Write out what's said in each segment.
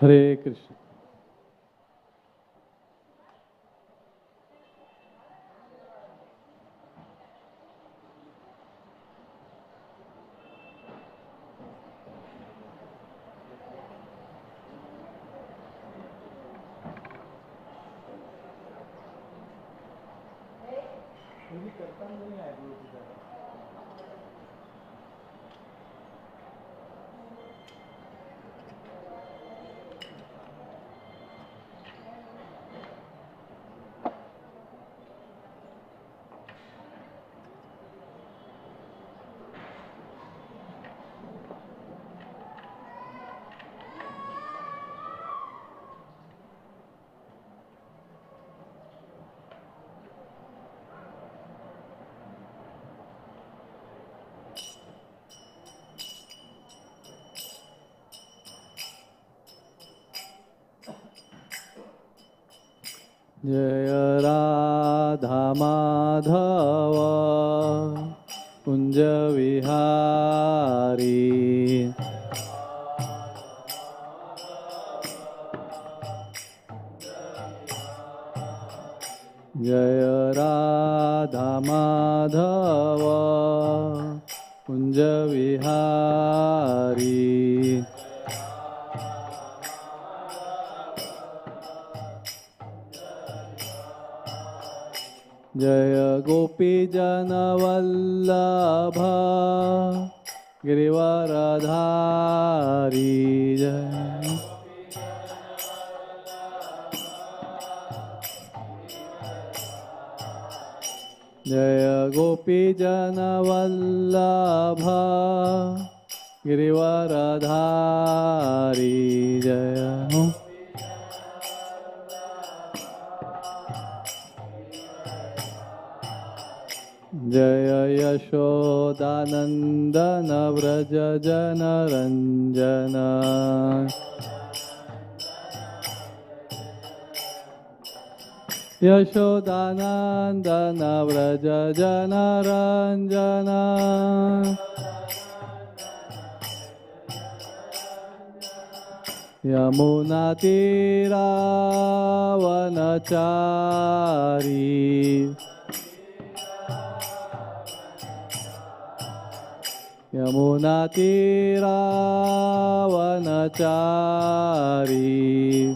हरे कृष्ण. जय राधा माधव कुंज विहारी. जय राधा माधव कुंज विहारी. जय गोपी जन वल्लभ गिरिवरधारी. जय गोपी जन वल्लभ गिरिवरधारी. जय जय यशोदानंदन व्रज जन रंजन. यशोदानंदन व्रज जन रंजन. यमुना तीरावनचारी. यमुना तीरावनचारी.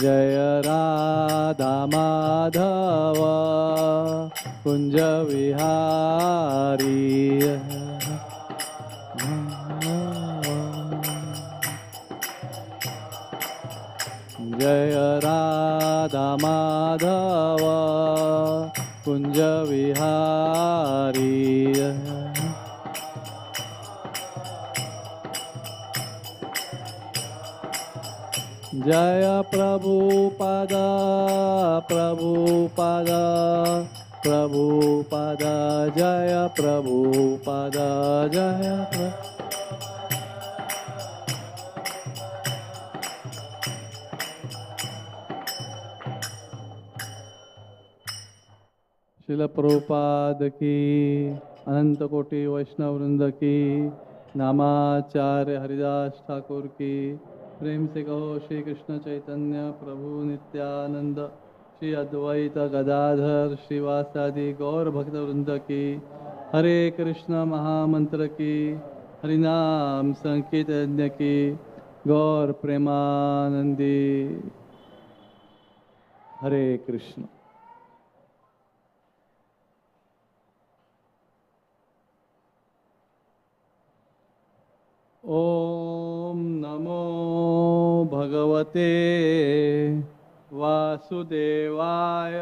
जय राधा माधव कुंज विहारी. जय राधा माधव कुंज विहारी. जय प्रभुपद प्रभुपद प्रभुपद. जय प्रभुपद जय श्रील प्रभुपाद की, अनंत कोटि वैष्णव वृंद की, नामाचार्य हरिदास ठाकुर की. प्रेम से कहो श्री कृष्ण चैतन्य प्रभु नित्यानंद, श्री अद्वैत गदाधर श्रीवासादि गौर भक्त वृंद की. हरे कृष्ण महामंत्र की, हरिनाम संकीर्तन की. गौर प्रेमानंदी. हरे कृष्ण. ओम नमो भगवते वासुदेवाय.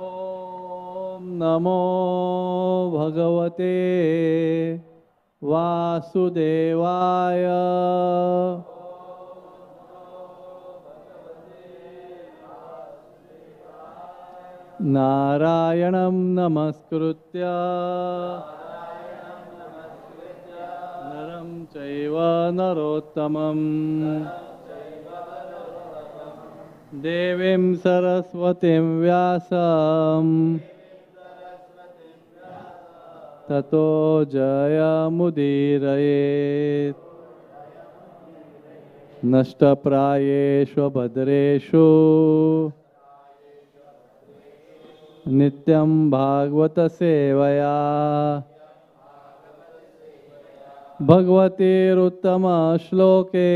ओम नमो भगवते वासुदेवाय. नारायणं नमस्कृत्य नरं चैव नरोत्तमं देवीं सरस्वतीं व्यासं ततो जयमुदीरयेत्। नष्टप्रायेषु भद्रेषु नित्यं भागवत सेवया भगवतीरुत्तम श्लोके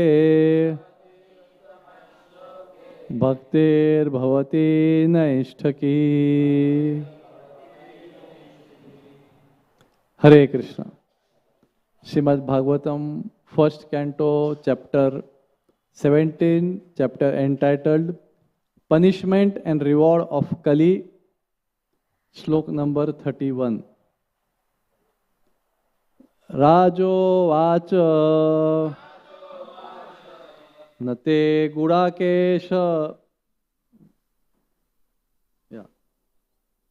भक्तिर्भवती नैष्ठकी। Hare Krishna. Shrimad Bhagavatam first canto chapter 17, chapter entitled Punishment and Reward of Kali, श्लोक नंबर 31। राजोवाच न ते गुडाकेश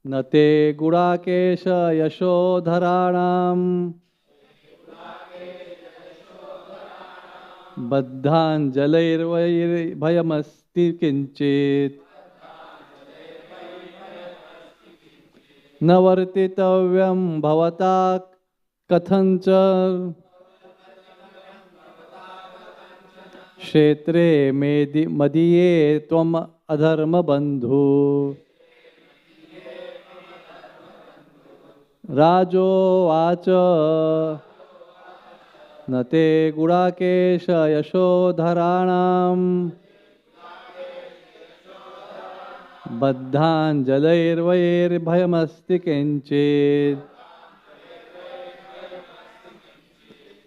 न ते गुडाकेश यशोधराणाम् बद्धाञ्जलैर्भयमस्ति किंचित् न वर्तितव्यं भवता कथंचन क्षेत्रे मदीये त्वम् अधर्म बंधु। राजोवाच न ते गुडाकेश यशोधराणाम् बद्धाञ्जलैर्भयमस्ति किंचित्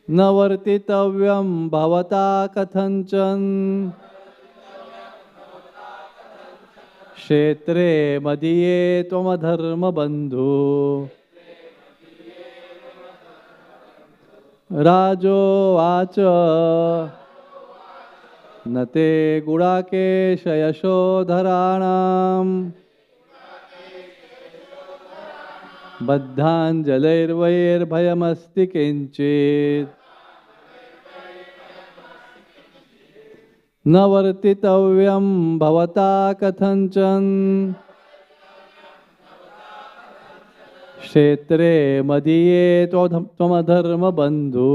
न वर्तितव्यं भवता कथंचन क्षेत्रे मदीये त्वमधर्म बंधु। राजोवाच न ते गुडाकेश यशोधराणाम् बद्धाञ्जलैर्भयमस्ति किंचित् न वर्तितव्यं भवता कथंचन क्षेत्रे मदीये त्वमधर्म बंधु।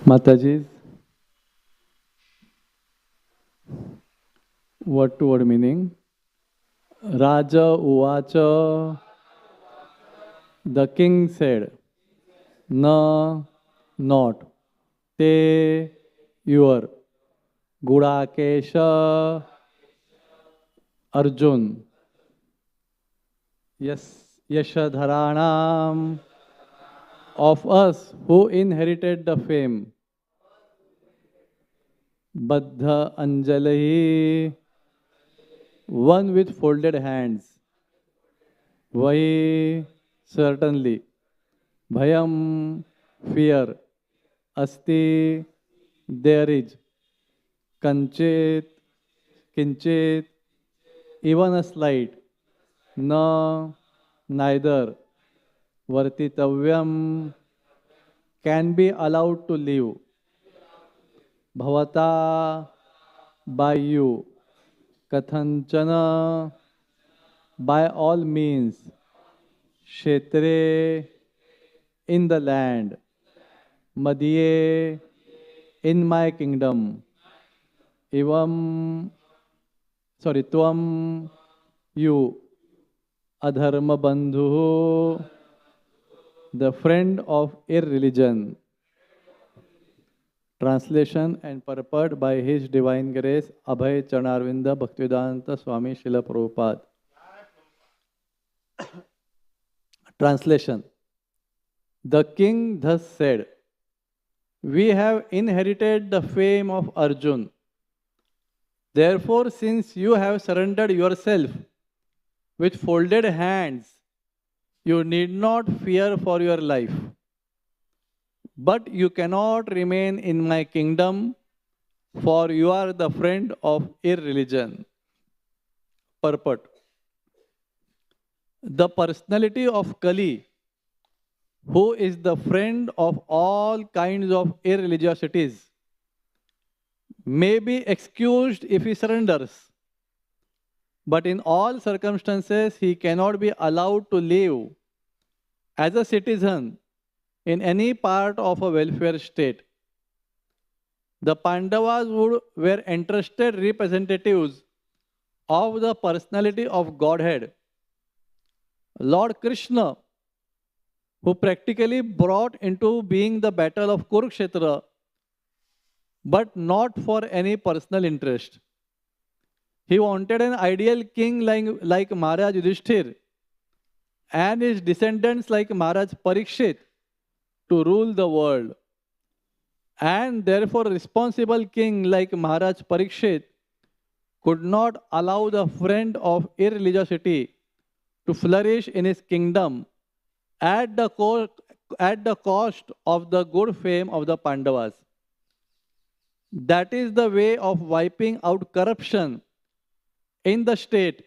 Mataji, word to word meaning. Raja Uvacha, the king said, Na, not, Te, your, Gudakesha, Arjun. Yes, Yashadharanam, of us who inherited the fame. Baddha Anjali, one with folded hands. Vahi, certainly. Bhayam, fear. Asti, there is. Kanchit, kinchit, even a slight. Na, neither. Vartitavyam, can be allowed to live. Bhavata, by you. Kathanchana, by all means. Kshetre, in the land. Madhye, in my kingdom. Evam, tvam, you. Adharma bandhu, the friend of irreligion. Translation and purport by His Divine Grace, Abhay Chanarvinda Bhaktivedanta Swami Srila Prabhupada. Translation. The king thus said, we have inherited the fame of Arjun. Therefore, since you have surrendered yourself with folded hands, you need not fear for your life. But you cannot remain in my kingdom, for you are the friend of irreligion. Purport. The personality of Kali, who is the friend of all kinds of irreligiosities, may be excused if he surrenders. But in all circumstances, he cannot be allowed to live as a citizen in any part of a welfare state. The Pandavas were entrusted representatives of the personality of Godhead. Lord Krishna, who practically brought into being the battle of Kurukshetra, but not for any personal interest. He wanted an ideal king like Maharaj Yudhishthir and his descendants like Maharaj Parikshit to rule the world. And therefore, a responsible king like Maharaj Parikshit could not allow the friend of irreligiosity to flourish in his kingdom at the cost of the good fame of the Pandavas. That is the way of wiping out corruption in the state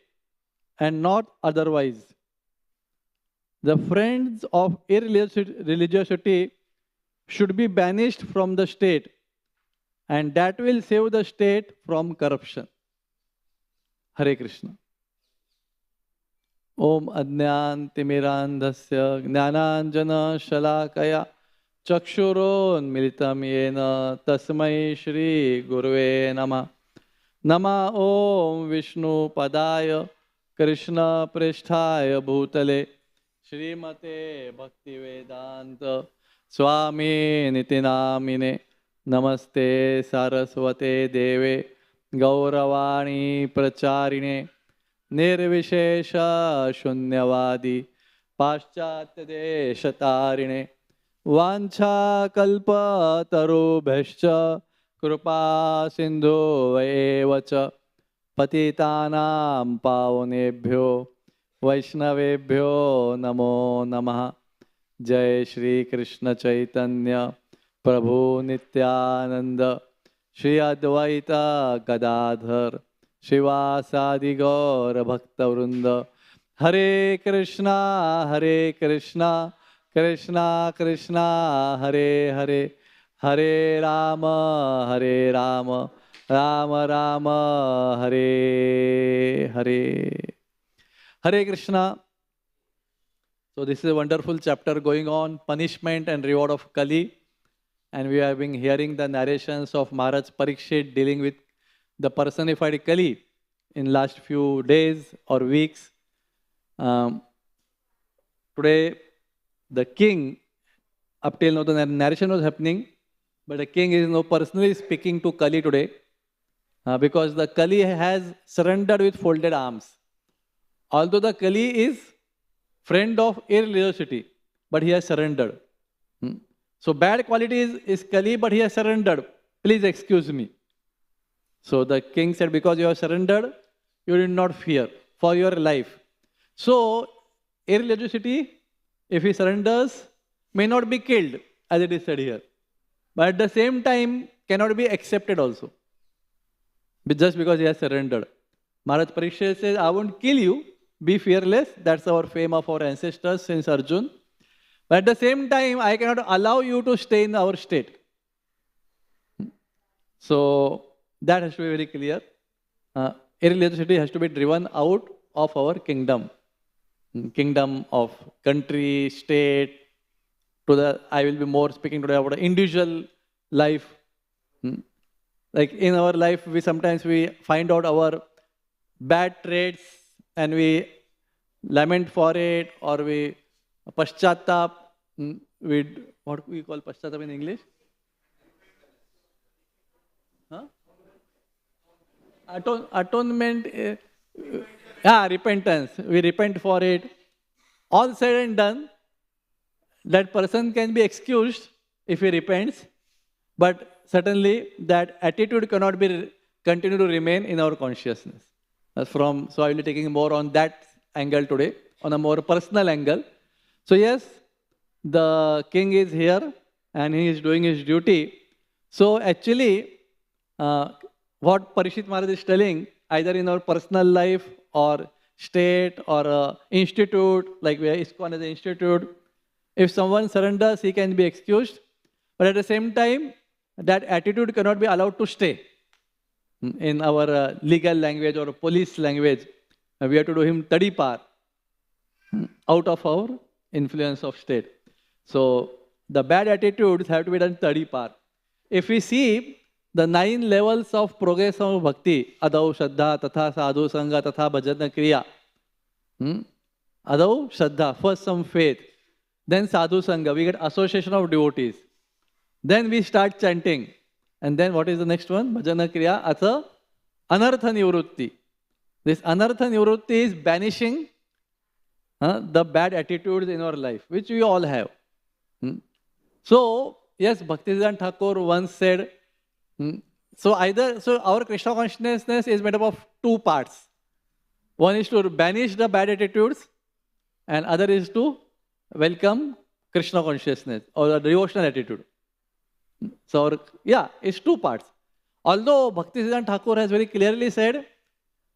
and not otherwise. The friends of irreligiosity should be banished from the state, and that will save the state from corruption. Hare Krishna. Om Adnyantimirandhasya Jnananjana Shalakaya Chakshuron Militam Yena Tasmai Shri Gurve Nama Nama Om Vishnu Padaya Krishna Prishthaya Bhutale Srimate Bhaktivedanta Swami Nitinamine Namaste Saraswate Deve Gauravani Pracharine Nirvishesha Shunyavadi Paschatya Deshatarine Vancha Kalpa Tarubhescha Krupa Sindhu Evacha Patitanam Pavonebhyo Vaishnavebhyo Namo Namaha. Jai Shri Krishna Chaitanya Prabhu Nityananda Shri Advaita Gadadhar Shivasadi Gaura Bhakta Vrinda. Hare Krishna Krishna Krishna Hare Hare Hare Rama Rama Rama Hare Hare. Hare Krishna. So this is a wonderful chapter going on, punishment and reward of Kali. And we have been hearing the narrations of Maharaj Parikshit dealing with the personified Kali in last few days or weeks. Today, the king, up till now the narration was happening, but the king is now personally speaking to Kali today. because the Kali has surrendered with folded arms. Although the Kali is friend of irreligiosity, but he has surrendered. So bad quality is Kali, but he has surrendered. Please excuse me. So the king said, because you have surrendered, you did not fear for your life. So irreligiosity, if he surrenders, may not be killed, as it is said here. But at the same time, cannot be accepted also. Just because he has surrendered. Maharaj Parikshit says, I won't kill you, be fearless. That's our fame of our ancestors since Arjun. But at the same time, I cannot allow you to stay in our state. So that has to be very clear. Irreligiosity has to be driven out of our kingdom. Kingdom of country, state. I will be more speaking today about individual life. Like in our life, we sometimes find out our bad traits and we lament for it, or we paschatap. What we call paschatap in English? Atonement. Repentance. We repent for it. All said and done, that person can be excused if he repents, but certainly that attitude cannot be continue to remain in our consciousness. So I will be taking more on that angle today, on a more personal angle. So yes, the king is here and he is doing his duty. So actually, what Parikshit Maharaj is telling, either in our personal life or state or institute, like we are ISKCON as an institute, if someone surrenders, he can be excused. But at the same time, that attitude cannot be allowed to stay. In our legal language or police language, we have to do him tadipar, out of our influence of state. So the bad attitudes have to be done tadipar. If we see the 9 levels of progress of bhakti, adau, shraddha, tatha, sadhu, sangha, tatha, bhajana, kriya. Adau, shraddha, first some faith. Then sadhu, sangha, we get association of devotees. Then we start chanting. And then what is the next one? Bhajana kriya, atha, anartha nivrutti. This anartha nivrutti is banishing the bad attitudes in our life, which we all have. So, yes, Bhaktisiddhanta Thakur once said, so our Krishna consciousness is made up of 2 parts. One is to banish the bad attitudes, and other is to welcome Krishna consciousness or the devotional attitude. So, it's 2 parts. Although Bhaktisiddhanta Thakur has very clearly said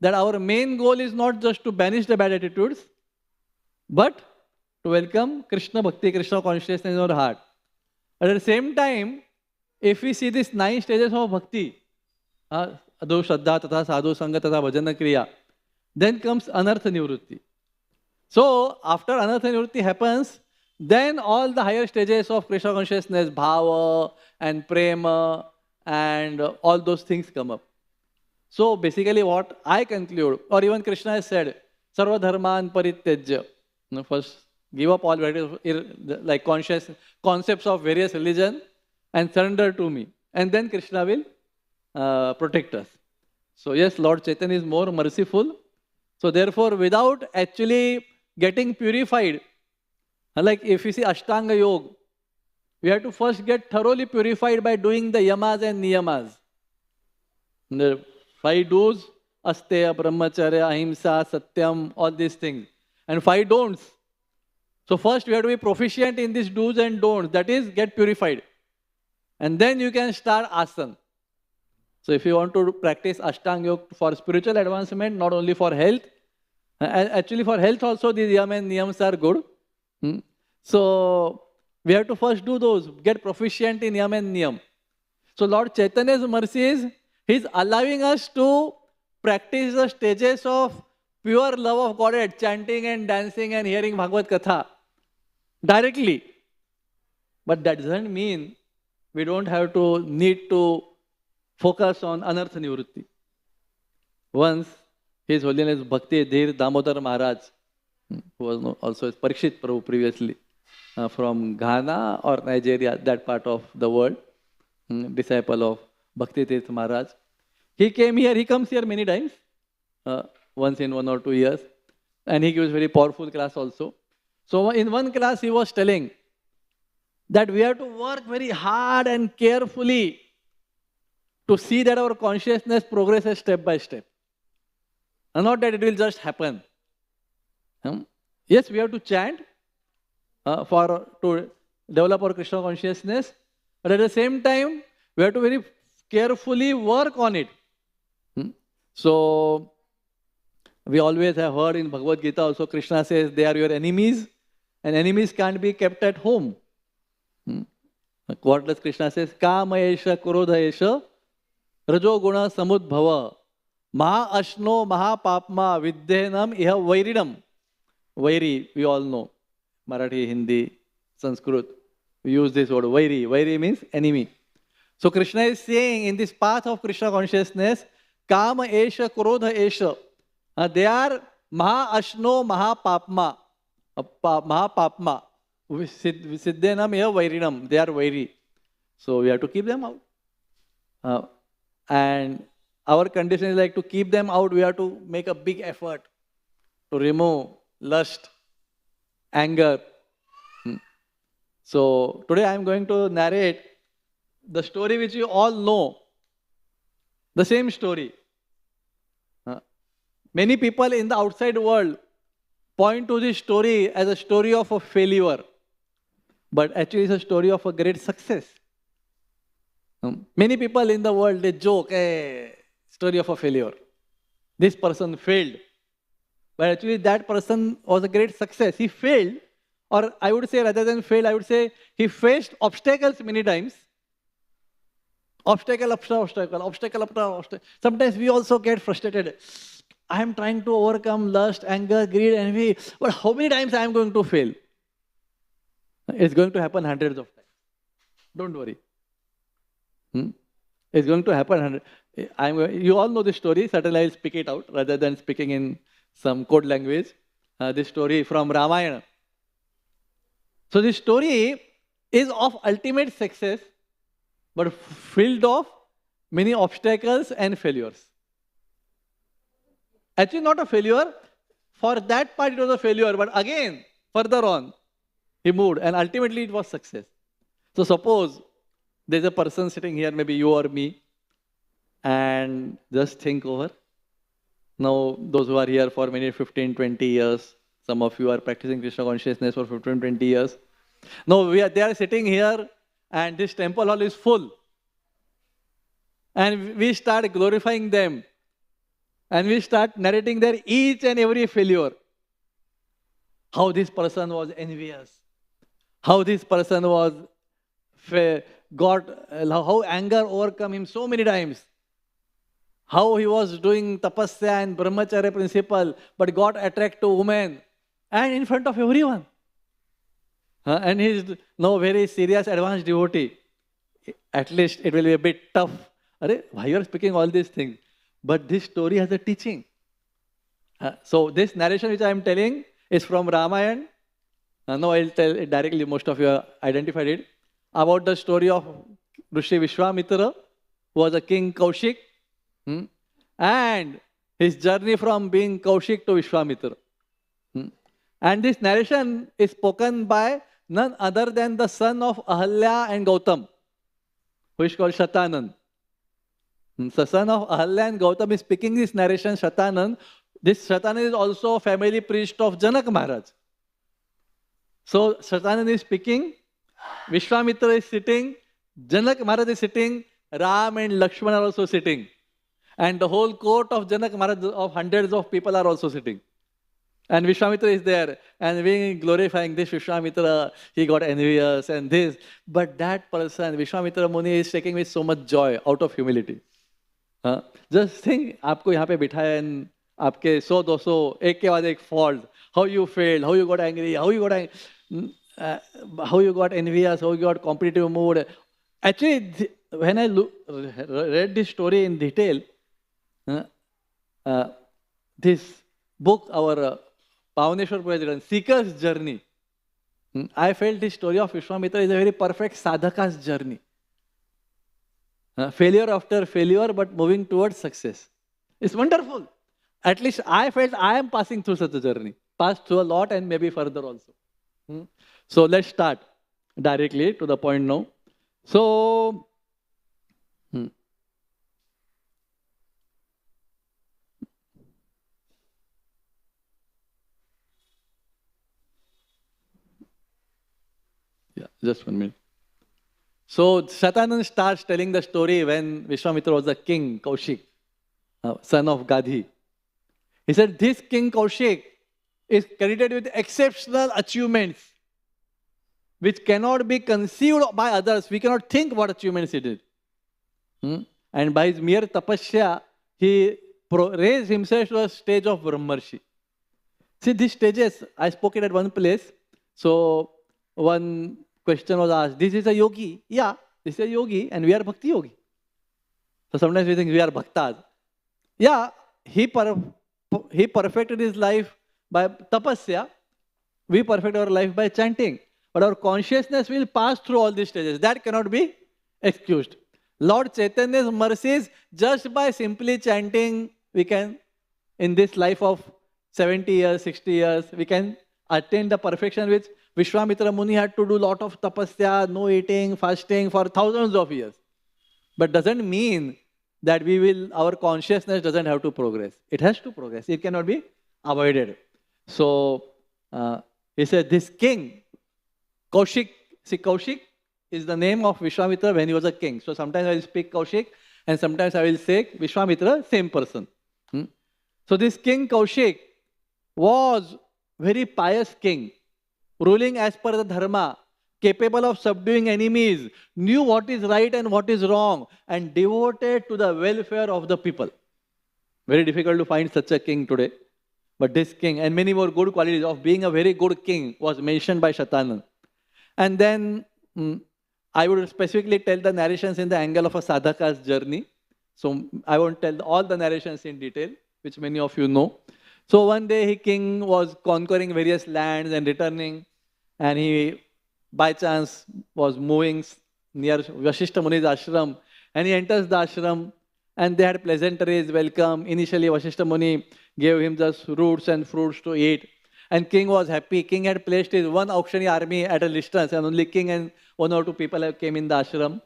that our main goal is not just to banish the bad attitudes, but to welcome Krishna Bhakti, Krishna consciousness in our heart. But at the same time, if we see these 9 stages of bhakti, Adu, Shraddha, Tatha, Sadhu, Sangha, Tatha, Bhajana, Kriya, then comes Anartha Nivrutti. So, after Anartha Nivrutti happens, then all the higher stages of Krishna consciousness, Bhava and Prema and all those things come up. So, basically what I conclude, or even Krishna has said, Sarva Dharman Parityajya. First, give up all like concepts of various religion and surrender to me. And then Krishna will protect us. So yes, Lord Chaitanya is more merciful. So therefore, without actually getting purified, like if you see Ashtanga Yoga, we have to first get thoroughly purified by doing the yamas and niyamas. The 5 do's, asteya, brahmacharya, ahimsa, satyam, all these things. And 5 don'ts. So first we have to be proficient in these do's and don'ts. That is, get purified. And then you can start asana. So if you want to practice Ashtanga Yoga for spiritual advancement, not only for health, actually for health also these yam and niyams are good. So we have to first do those, get proficient in yam and niyam. So Lord Chaitanya's mercy is, He's allowing us to practice the stages of pure love of Godhead, chanting and dancing and hearing Bhagavad Katha directly. But that doesn't mean we don't have to need to focus on Anartha Nivrutti. Once, His Holiness Bhakti Dhir Damodar Maharaj, who was also Parikshit Prabhu previously, from Ghana or Nigeria, that part of the world, disciple of Bhakti Tirth Maharaj, He came here, he comes here many times, once in 1 or 2 years. And he gives very powerful class also. So in one class he was telling that we have to work very hard and carefully to see that our consciousness progresses step by step. And not that it will just happen. Yes, we have to chant to develop our Krishna consciousness, but at the same time, we have to very carefully work on it. So, we always have heard in Bhagavad Gita also, Krishna says they are your enemies, and enemies can't be kept at home. What does Krishna says? Kama esha kurodha esha rajo guna samudbhava maha ashno maha papma viddhenam iha vairidam. Vairi, we all know. Marathi, Hindi, Sanskrit. We use this word, vairi. Vairi means enemy. So Krishna is saying in this path of Krishna consciousness, Kama esha kurodha esha. They are maha ashno maha papma. Maha papma. Siddhenam iha vairinam. They are vairi. So we have to keep them out. And our condition is like to keep them out, we have to make a big effort to remove lust, anger. So today I am going to narrate the story which you all know. The same story. Many people in the outside world point to this story as a story of a failure. But actually it's a story of a great success. Many people in the world, they joke, story of a failure. This person failed. But actually that person was a great success. He failed, or I would say rather than failed, I would say he faced obstacles many times. Obstacle after obstacle, obstacle after obstacle. Sometimes we also get frustrated. I am trying to overcome lust, anger, greed, envy, but how many times I am going to fail? It's going to happen hundreds of times. Don't worry. It's going to happen. You all know this story. Certainly I will speak it out rather than speaking in some code language. This story from Ramayana. So this story is of ultimate success, but filled of many obstacles and failures. Actually not a failure. For that part it was a failure, but again, further on, he moved and ultimately it was success. So suppose there's a person sitting here, maybe you or me, and just think over. Now, those who are here for many 15, 20 years, some of you are practicing Krishna consciousness for 15, 20 years. Now, they are sitting here and this temple hall is full. And we start glorifying them. And we start narrating their each and every failure. How this person was envious. How this person was how anger overcome him so many times. How he was doing tapasya and brahmacharya principle, but got attracted to women and in front of everyone. And he is now very serious, advanced devotee. At least it will be a bit tough. Why you are speaking all these things? But this story has a teaching. So this narration which I am telling is from Ramayana. Now I will tell it directly, most of you identified it. About the story of Rishi Vishwamitra, who was a king Kaushik, and his journey from being Kaushik to Vishwamitra. And this narration is spoken by none other than the son of Ahalya and Gautam, who is called Shatanand. The son of Ahalya and Gautam is speaking this narration, Shatanand. This Shatanand is also a family priest of Janak Maharaj. So Shatanand is speaking, Vishwamitra is sitting, Janak Maharaj is sitting, Ram and Lakshmana are also sitting. And the whole court of Janak Maharaj of hundreds of people are also sitting. And Vishwamitra is there, and we glorifying this Vishwamitra, he got envious and this. But that person, Vishwamitra Muni, is taking with so much joy out of humility. Just think, आपको यहाँ पे बिठाया and आपके 100-200 एक के बाद एक fault, how you failed, how you got angry, how you got envious, how you got competitive mood. Actually, when I read this story in detail, this book, our Pavaneshwar President, Seeker's Journey, I felt this story of Vishwamitra is a very perfect sadhaka's journey. Failure after failure, but moving towards success. It's wonderful. At least I felt I am passing through such a journey. Passed through a lot and maybe further also. So let's start directly to the point now. So, yeah, just 1 minute. So Shatanand starts telling the story when Vishwamitra was a king, Kaushik, son of Gadhi. He said, this king Kaushik is credited with exceptional achievements which cannot be conceived by others. We cannot think what achievements he did. And by his mere tapasya, he raised himself to a stage of Brahmarshi. See, these stages, I spoke it at one place. So one question was asked, this is a yogi? Yeah, this is a yogi and we are bhakti yogi. So sometimes we think we are bhaktas. Yeah, he perfected his life by tapasya. We perfect our life by chanting. But our consciousness will pass through all these stages. That cannot be excused. Lord Chaitanya's mercies, just by simply chanting, we can, in this life of 70 years, 60 years, we can attain the perfection which Vishwamitra Muni had to do lot of tapasya, no eating, fasting for thousands of years. But doesn't mean that our consciousness doesn't have to progress. It has to progress. It cannot be avoided. So, he said, this king, Kaushik, see Kaushik is the name of Vishwamitra when he was a king. So sometimes I will speak Kaushik and sometimes I will say Vishwamitra, same person. So this king Kaushik was very pious king, ruling as per the dharma, capable of subduing enemies, knew what is right and what is wrong, and devoted to the welfare of the people. Very difficult to find such a king today. But this king and many more good qualities of being a very good king was mentioned by Shatanand. And then I would specifically tell the narrations in the angle of a sadhaka's journey. So I won't tell all the narrations in detail, which many of you know. So one day king was conquering various lands and returning, and he by chance was moving near Vashishta Muni's ashram, and he enters the ashram, and they had pleasantries, welcome. Initially Vashishta Muni gave him just roots and fruits to eat. And king was happy. King had placed his one auctioneer army at a distance, and only king and 1 or 2 people came in the ashram.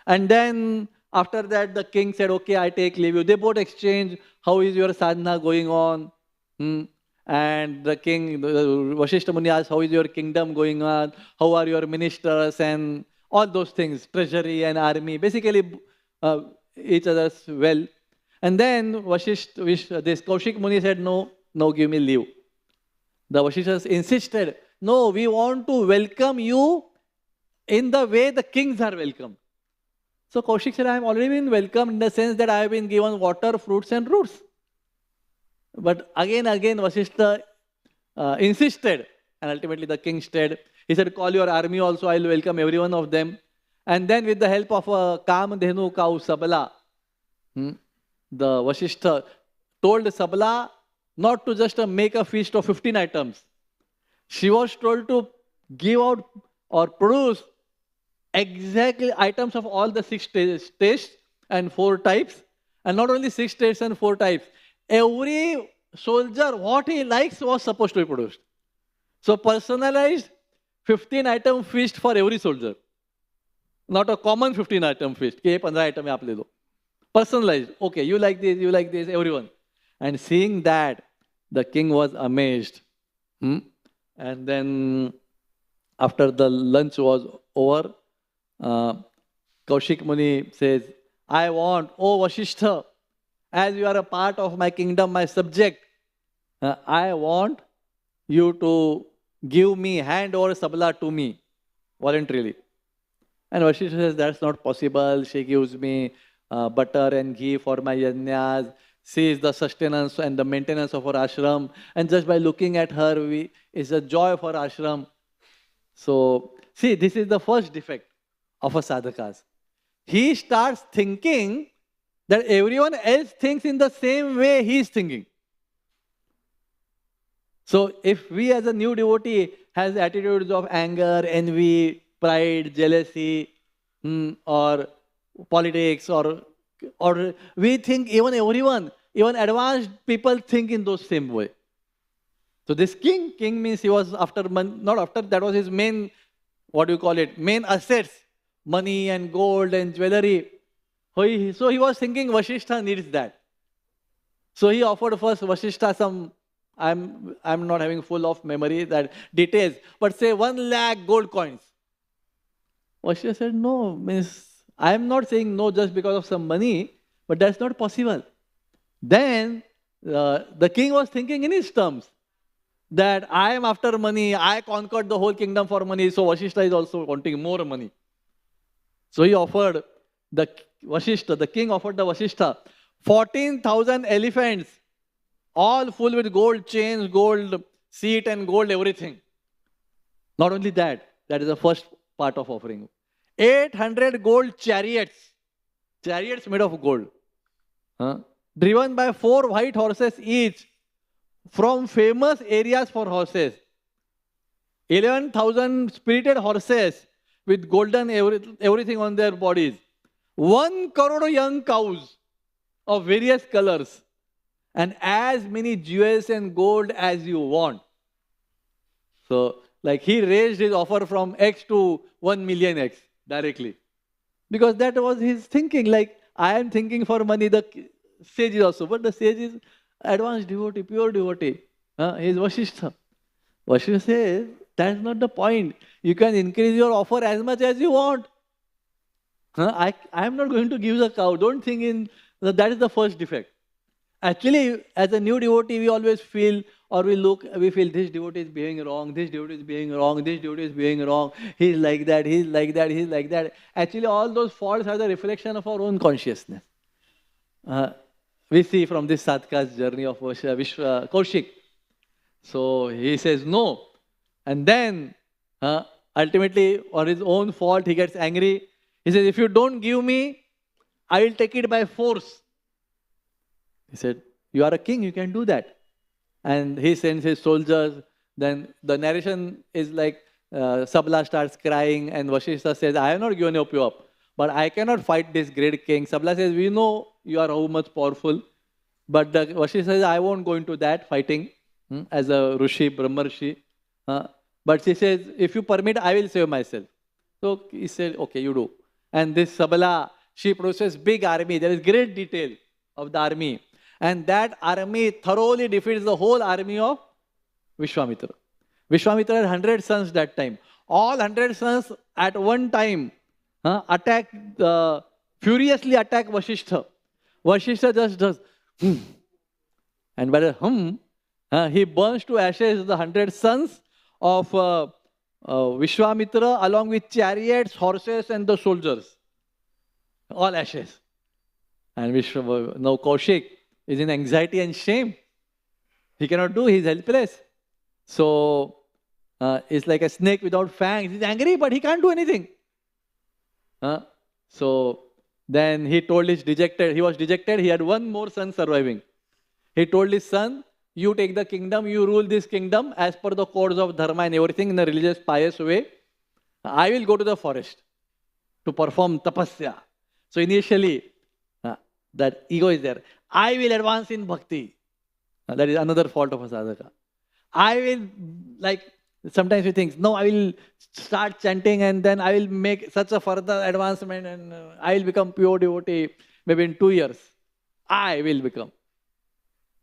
And then after that, the king said, okay, I take leave. They both exchange, how is your sadhana going on? And the king, Vashishta Muni asked, how is your kingdom going on? How are your ministers? And all those things, treasury and army, basically each other's well. And then this Kaushik Muni said, no, give me leave. The Vashishtas insisted, no, we want to welcome you in the way the kings are welcomed. So Kaushik said, I have already been welcomed in the sense that I have been given water, fruits and roots. But again, Vashishta insisted, and ultimately the king stayed. He said, call your army also, I will welcome every one of them. And then with the help of a Kamdhenu cow, Sabala, the Vashishta told Sabala not to just make a feast of 15 items. She was told to give out or produce exactly items of all the 6 tastes and 4 types. And not only 6 tastes and 4 types. Every soldier, what he likes was supposed to be produced. So personalized 15 item feast for every soldier. Not a common 15 item feast. Ke 15 item aap le do. Personalized. Okay, you like this, everyone. And seeing that, the king was amazed. And then after the lunch was over, Kaushik Muni says, I want, oh Vashishta, as you are a part of my kingdom, my subject, I want you to give me, hand over Sabala to me, voluntarily. And Vashishta says, that's not possible. She gives me butter and ghee for my yajnas. She is the sustenance and the maintenance of our ashram. And just by looking at her, it's a joy for ashram. So, see, this is the first defect of a sadhaka's. He starts thinking that everyone else thinks in the same way he is thinking. So, if we as a new devotee has attitudes of anger, envy, pride, jealousy, or politics, or we think even everyone, even advanced people think in those same way. So this king means he was after, not after, that was his main, what do you call it, main assets, money and gold and jewelry. So he was thinking Vasishtha needs that. So he offered first Vasishtha some, I'm not having full of memory, that details, but say 1 lakh gold coins. Vasishtha said, no, means I am not saying no just because of some money, but that's not possible. Then the king was thinking in his terms, that I am after money, I conquered the whole kingdom for money, so Vasishtha is also wanting more money. So he offered the king offered the Vasishtha 14,000 elephants, all full with gold chains, gold seat and gold everything. Not only that, that is the first part of offering. 800 gold chariots made of gold, driven by 4 white horses each, from famous areas for horses. 11,000 spirited horses with golden everything on their bodies. 1 crore young cows of various colors, and as many jewels and gold as you want. So, like, he raised his offer from X to 1 million X directly. Because that was his thinking. Like, I am thinking for money, the sage is also, but the sage is advanced devotee, pure devotee. He is Vasishtha. Vasishtha says, that's not the point. You can increase your offer as much as you want. I am not going to give the cow. Don't think in that is the first defect. Actually, as a new devotee, we always feel, or we feel this devotee is behaving wrong, this devotee is behaving wrong, this devotee is behaving wrong, he is like that, he is like that, he is like that. Actually, all those faults are the reflection of our own consciousness. We see from this sadhaka's journey of Kaushik. So he says no. And then, ultimately, on his own fault, he gets angry. He says, if you don't give me, I will take it by force. He said, you are a king, you can do that. And he sends his soldiers. Then the narration is like, Sabla starts crying, and Vasishtha says, I have not given you up, but I cannot fight this great king. Sabla says, we know you are how much powerful. But Vasishtha says, I won't go into that fighting as a Rishi, Brahmarshi. But she says, if you permit, I will save myself. So he said, okay, you do. And this Sabala, she produces big army. There is great detail of the army. And that army thoroughly defeats the whole army of Vishwamitra. Vishwamitra had 100 sons that time. All 100 sons at one time furiously attack Vasishtha. Vasishtha just does, and by the he burns to ashes the 100 sons of Vishwamitra along with chariots, horses and the soldiers. All ashes. And now Kaushik is in anxiety and shame. He cannot do, he is helpless. So, it's like a snake without fangs. He's angry, but he can't do anything. So, then he told he was dejected, he had one more son surviving. He told his son, you take the kingdom, you rule this kingdom as per the codes of dharma and everything in a religious, pious way. I will go to the forest to perform tapasya. So initially, that ego is there. I will advance in bhakti. That is another fault of a sadhaka. I will, like, sometimes we think, no, I will start chanting and then I will make such a further advancement and I will become pure devotee maybe in 2 years. I will become.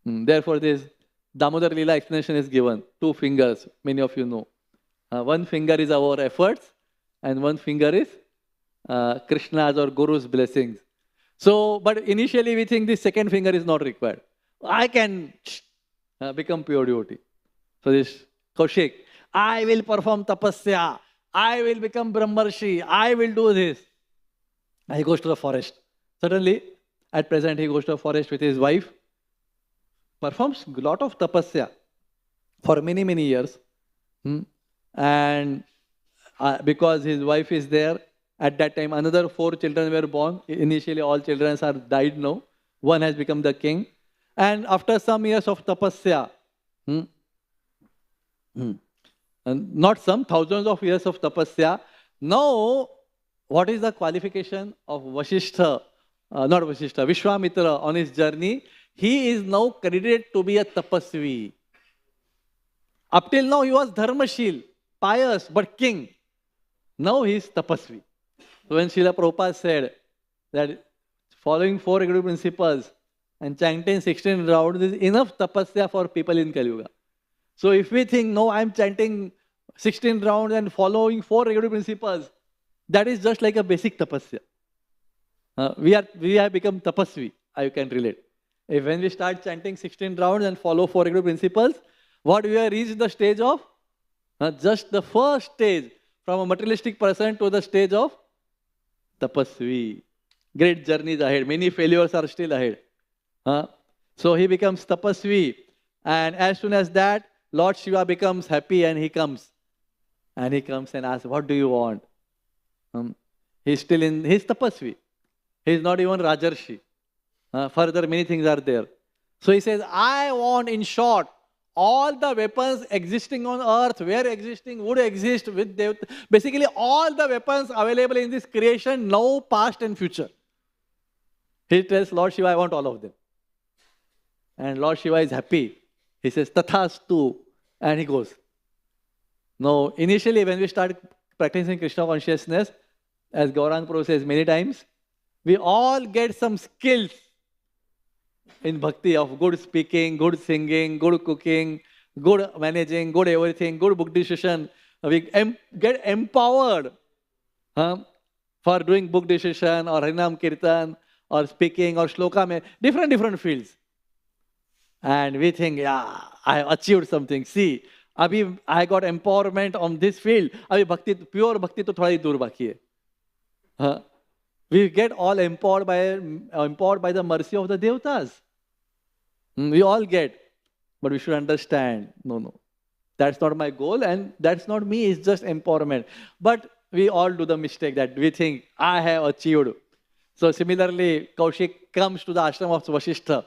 Therefore, this Damodar Leela explanation is given. 2 fingers, many of you know. One finger is our efforts and one finger is Krishna's or Guru's blessings. So, but initially we think this second finger is not required. I can become pure devotee. So this Kaushik, I will perform tapasya, I will become Brahmarshi, I will do this. He goes to the forest. Suddenly, at present, he goes to the forest with his wife, performs a lot of tapasya for many, many years. And because his wife is there, at that time, another 4 children were born. Initially, all children are died now. One has become the king. And after some years of tapasya, and not some, thousands of years of tapasya, now what is the qualification of Vashishta, not Vashishta, Vishwamitra on his journey? He is now credited to be a tapasvi. Up till now he was dharmashil, pious, but king. Now he is tapasvi. So when Srila Prabhupada said that following 4 executive principles and chanting 16 rounds is enough tapasya for people in Kali Yuga. So if we think, no, I am chanting 16 rounds and following 4 executive principles, that is just like a basic tapasya. We have become tapasvi, you can relate. If when we start chanting 16 rounds and follow 4 executive principles, what we have reached the stage of? Just the first stage, from a materialistic person to the stage of tapasvi. Great journeys ahead. Many failures are still ahead. So he becomes tapasvi. And as soon as that, Lord Shiva becomes happy and he comes. And he comes and asks, what do you want? He's still in, he's tapasvi. He's not even Rajarshi. Further, many things are there. So he says, I want, in short, all the weapons existing on earth, where existing, would exist with Devata. Basically, all the weapons available in this creation, now, past and future. He tells Lord Shiva, I want all of them. And Lord Shiva is happy. He says, Tathastu. And he goes. Now, initially, when we start practicing Krishna consciousness, as Gaurang Prabhu says many times, we all get some skills in bhakti of good speaking, good singing, good cooking, good managing, good everything, good book decision. We get empowered for doing book decision or Harinam Kirtan or speaking or shloka, different fields. And we think, yeah, I achieved something. See, abhi I got empowerment on this field. Abhi bhakti, pure bhakti to thoda hi dur baki hai. We get all empowered by the mercy of the Devatas. We all get. But we should understand, no. That's not my goal and that's not me, it's just empowerment. But we all do the mistake that we think, I have achieved. So similarly, Kaushik comes to the ashram of Vashishta.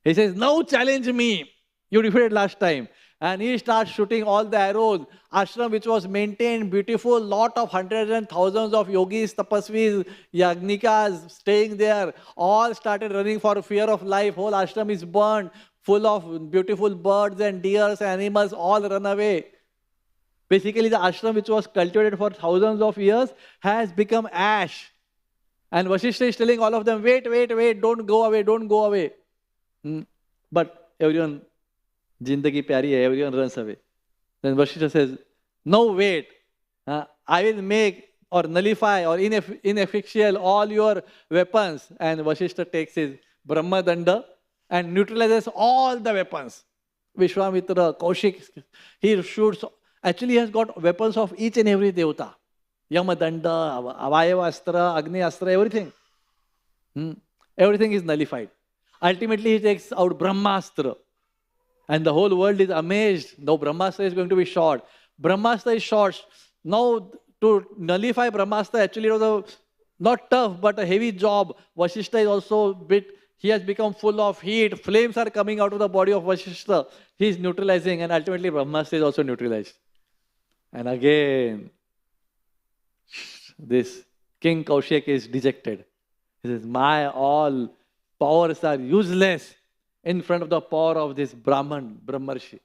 He says, now challenge me. You defeated last time. And he starts shooting all the arrows. Ashram which was maintained, beautiful, lot of hundreds and thousands of yogis, tapasvis, yagnikas staying there. All started running for fear of life. Whole ashram is burned, full of beautiful birds and deers, animals, all run away. Basically, the ashram which was cultivated for thousands of years has become ash. And Vashishta is telling all of them, wait, don't go away. But everyone, Jindagi pyari hai, everyone runs away. Then Vashishta says, no, wait. I will make or nullify or ineffectual all your weapons. And Vashishta takes his Brahma Danda and neutralizes all the weapons. Vishwamitra, Kaushik, he shoots. Actually, he has got weapons of each and every Devata. Yama Danda, Avayava Astra, Agni Astra, everything. Everything is nullified. Ultimately, he takes out Brahmastra. And the whole world is amazed. Now Brahmastra is going to be shot. Brahmastra is shot. Now to nullify Brahmastra, actually it was not tough, but a heavy job. Vashishta is also he has become full of heat. Flames are coming out of the body of Vashishta. He is neutralizing and ultimately Brahmastra is also neutralized. And again, this King Kaushik is dejected. He says, my all powers are useless in front of the power of this Brahmarshi.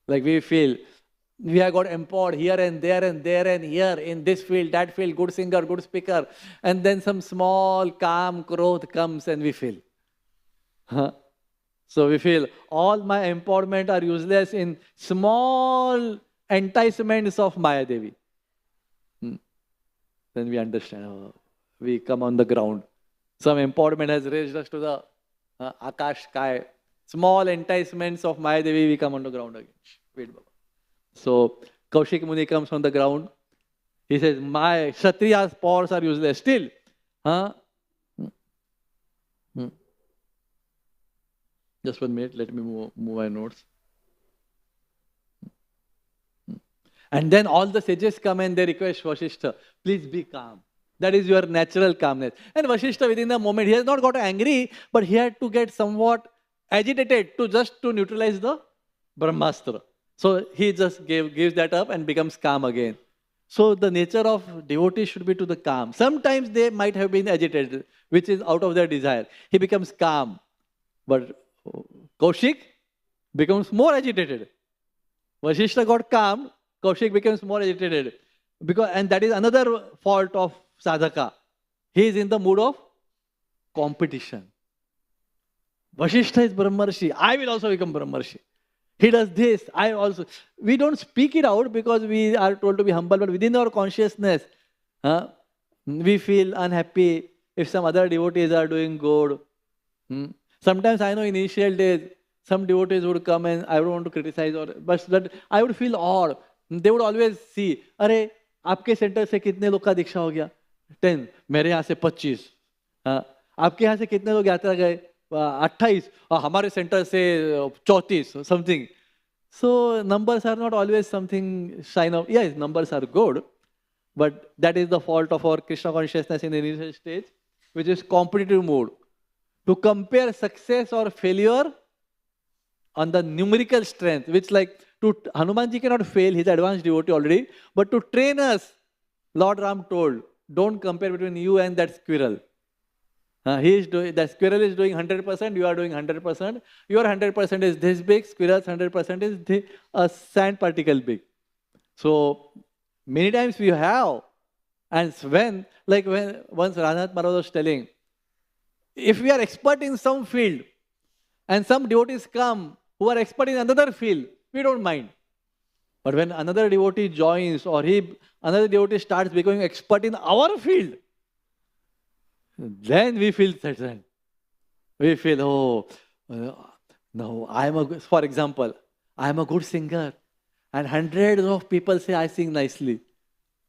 Like we feel, we have got empowered here and there and here, in this field, that field, good singer, good speaker. And then some small calm growth comes and we feel. So we feel, all my empowerment are useless in small enticements of Maya Devi. Then we understand, we come on the ground. Some empowerment has raised us to the Akash Sky. Small enticements of Maya Devi, we come on the ground again. Wait, Baba. So Kaushik Muni comes on the ground. He says, my Kshatriya's powers are useless. Still, just 1 minute, let me move my notes. And then all the sages come and they request Vashishta, please be calm. That is your natural calmness. And Vashishta within the moment, he has not got angry, but he had to get somewhat agitated to neutralize the Brahmastra. So he just gives that up and becomes calm again. So the nature of devotee should be to the calm. Sometimes they might have been agitated, which is out of their desire. He becomes calm. But Kaushik becomes more agitated. Vashishta got calm, Kaushik becomes more agitated. And that is another fault of sadhaka. He is in the mood of competition. Vashishta is Brahmarshi. I will also become Brahmarshi. He does this, I also. We don't speak it out because we are told to be humble, but within our consciousness, we feel unhappy if some other devotees are doing good. Sometimes I know in initial days, some devotees would come and I don't want to criticize, but I would feel odd. They would always see, अरे आपके centre से कितने लोग का दीक्षा हो गया? 10, मेरे यहाँ से 25. आपके यहाँ से कितने लोग यात्रा गए? 28, हमारे सेंटर से 34, something. So numbers are not always something sign of, yes, numbers are good, but that is the fault of our Krishna consciousness in the initial stage, which is competitive mode. To compare success or failure on the numerical strength, which like Hanumanji cannot fail, he's advanced devotee already, but to train us, Lord Ram told, don't compare between you and that squirrel. That squirrel is doing 100%, you are doing 100%. Your 100% is this big, squirrel's 100% is a sand particle big. So many times we have, and when once Radha Maharaj was telling, if we are expert in some field, and some devotees come who are expert in another field, we don't mind. But when another devotee joins or another devotee starts becoming expert in our field, then we feel threatened. We feel, no, for example, I am a good singer and hundreds of people say I sing nicely.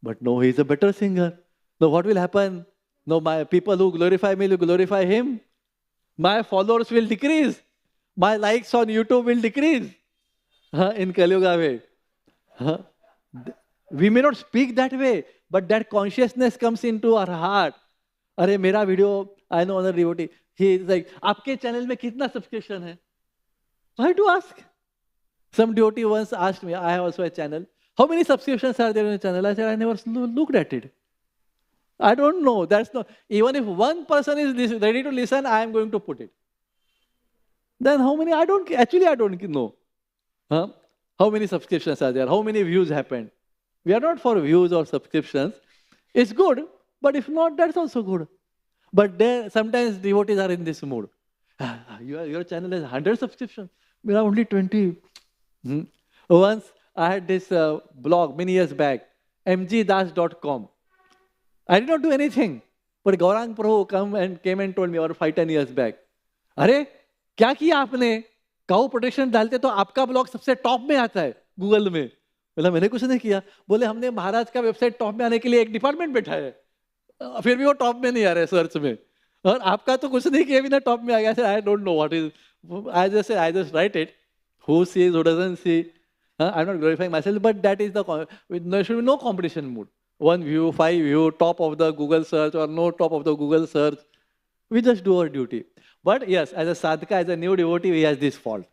But no, he is a better singer. No, what will happen? No, my people who glorify me will glorify him. My followers will decrease. My likes on YouTube will decrease. In Kali Yuga way. We may not speak that way, but that consciousness comes into our heart. अरे मेरा video, I know another devotee, he is like, आपके channel में कितना subscription है? Why to ask? Some devotee once asked me, I have also a channel, how many subscriptions are there in the channel? I said, I never looked at it. I don't know. That's not, even if one person is ready to listen, I am going to put it. Then how many? I don't know. How many subscriptions are there? How many views happened? We are not for views or subscriptions. It's good, but if not, that's also good. But there, sometimes devotees are in this mood. Your channel has 100 subscriptions. We have only 20. Once I had this blog many years back, mgdas.com. I did not do anything. But Gaurang Prabhu came and told me about 5-10 years back. अरे क्या किया आपने? Cow protection डालते तो आपका blog सबसे top में आता है गूगल में. बोला मैंने कुछ नहीं किया. बोले हमने महाराज का वेबसाइट टॉप में आने के लिए एक डिपार्टमेंट बैठा है. फिर भी वो टॉप में नहीं आ रहा है सर्च में. और आपका तो कुछ नहीं किया बिना टॉप में आ गया. I don't know what is. I just write it. Who sees, who doesn't see. I'm not glorifying myself, but that is there should be no competition mood. 1 view, 5 view, top of the Google search or no top of the Google search. We just do our duty. But yes, as a sadhaka, as a new devotee, he has this fault.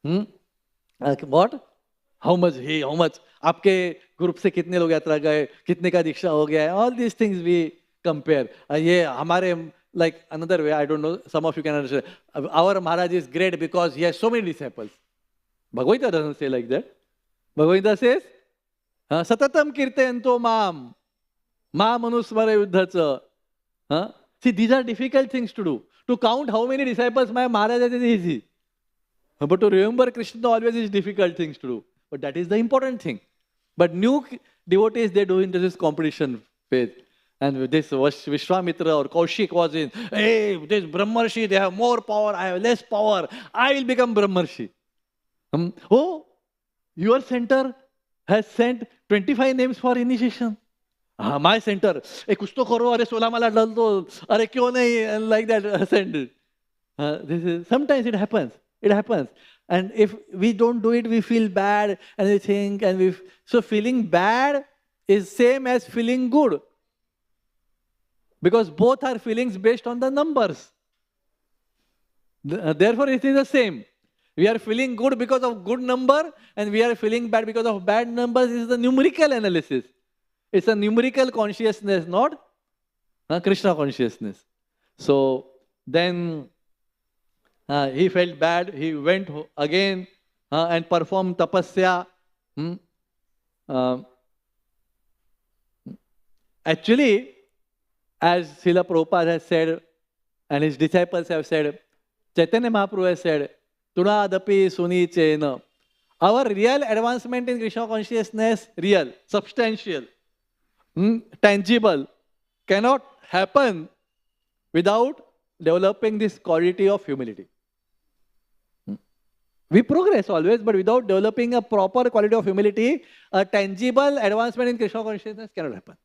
What? How much? How much? आपके group से कितने लोग यात्रा गए, कितने का दीक्षा हो गया है? All these things we compare. ये हमारे, like another way, I don't know, some of you can understand. Our Maharaj is great because he has so many disciples. Bhagavatam doesn't say like that. Bhagavatam says, Satatam kirtayanto mam anusmara yuddhacha. See, these are difficult things to do. To count how many disciples my Maharaj has is easy. But to remember Krishna always is difficult things to do. But that is the important thing. But new devotees, they do into this competition phase. And this Vishwamitra or Kaushik was in, hey, this Brahmarshi, they have more power, I have less power. I will become Brahmarshi. Oh, your center has sent 25 names for initiation. My center, कुछ तो करो, अरे 16 माला डाल दो, अरे क्यों नहीं, like that, send it. Sometimes it happens. It happens. And if we don't do it, we feel bad and we think, so feeling bad is same as feeling good. Because both are feelings based on the numbers. Therefore, it is the same. We are feeling good because of good number and we are feeling bad because of bad numbers. This is the numerical analysis. It's a numerical consciousness, not Krishna consciousness. So then he felt bad. He went again and performed tapasya. Actually, as Srila Prabhupada has said, and his disciples have said, Chaitanya Mahaprabhu has said, Tunadapi suni chena. Our real advancement in Krishna consciousness, real, substantial, tangible, cannot happen without developing this quality of humility. We progress always, but without developing a proper quality of humility, a tangible advancement in Krishna consciousness cannot happen.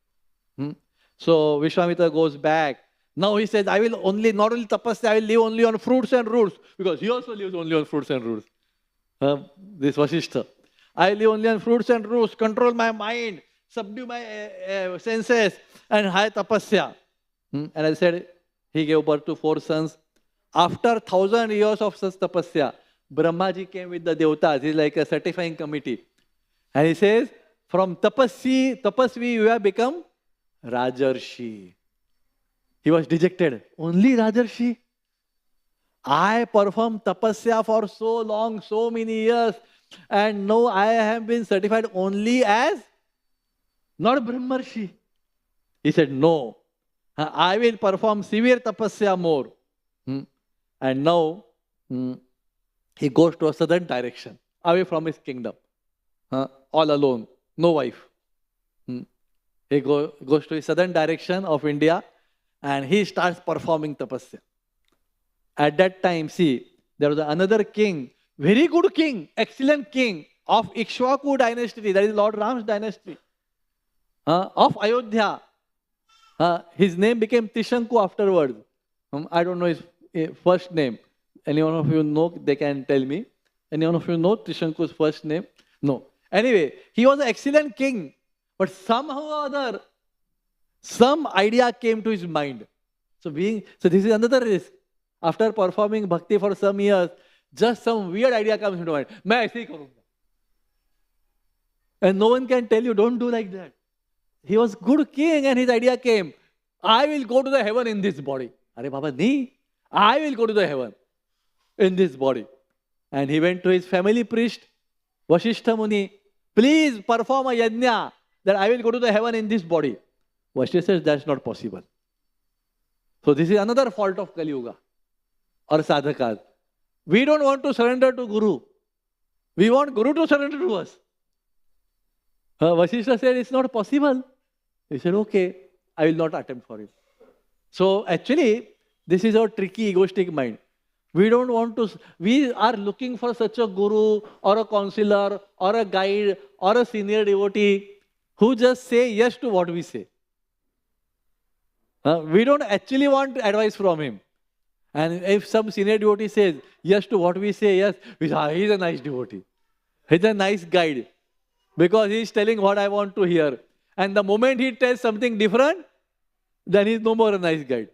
So Vishwamitra goes back. Now he says, I will only, not only tapasya, I will live only on fruits and roots, because he also lives only on fruits and roots. This Vasishtha. I live only on fruits and roots, control my mind, subdue my senses, and high tapasya. And I said, he gave birth to 4 sons. After 1,000 years of such tapasya, Brahmaji came with the Devatas. He's like a certifying committee. And he says, from tapasvi, you have become Rajarshi. He was dejected. Only Rajarshi? I performed tapasya for so long, so many years, and now I have been certified only as not Brahmarshi. He said, no, I will perform severe tapasya more. And now he goes to a southern direction, away from his kingdom, all alone, no wife. He goes to the southern direction of India, and he starts performing tapasya. At that time, see, there was another king, very good king, excellent king of Ikshvaku dynasty, that is Lord Ram's dynasty, of Ayodhya. His name became Trishanku afterwards. I don't know his first name. Anyone of you know, they can tell me. Anyone of you know Trishanku's first name? No. Anyway, he was an excellent king, but somehow or other, some idea came to his mind. So this is another risk. After performing bhakti for some years, just some weird idea comes into mind. मैं ऐसे ही करूँगा. And no one can tell you, don't do like that. He was good king and his idea came. I will go to the heaven in this body. Arey Baba, nahi. I will go to the heaven in this body. And he went to his family priest, Vasishtha Muni. Please perform a yajna that I will go to the heaven in this body. Vasishtha says that's not possible. So this is another fault of Kali Yuga or sadhakas. We don't want to surrender to Guru. We want Guru to surrender to us. Vasishtha said it's not possible. He said, okay, I will not attempt for it. So actually, this is our tricky egoistic mind. We don't want to, we are looking for such a guru or a counselor or a guide or a senior devotee who just say yes to what we say. We don't actually want advice from him. And if some senior devotee says yes to what we say, yes, we say, he's a nice devotee. He's a nice guide. Because he's telling what I want to hear. And the moment he tells something different, then he's no more a nice guide.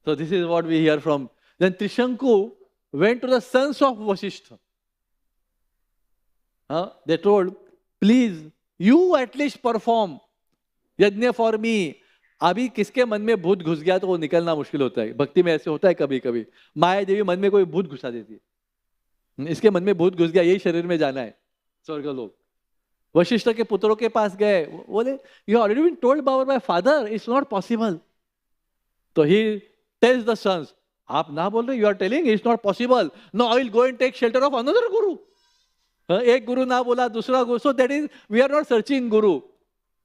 So this is what we hear from. Then Trishanku went to the sons of Vasishtha. They told, please, you at least perform yajna for me. अभी किसके मन में भूत घुस गया तो वो निकलना मुश्किल होता है. भक्ति में ऐसे होता है कभी कभी. माया देवी मन में कोई भूत घुसा देती है. इसके मन में भूत घुस गया, यही शरीर में जाना है स्वर्ग लोग. वशिष्ठ के पुत्रों के पास गए, बोले you already been told by my father, it's not possible. तो ही टेल्स द सन्स, आप ना बोल रहे, you are telling it's not possible. No, I will go and take shelter of another guru. एक गुरु ना बोला, दूसरा guru. So that is, we are not searching guru,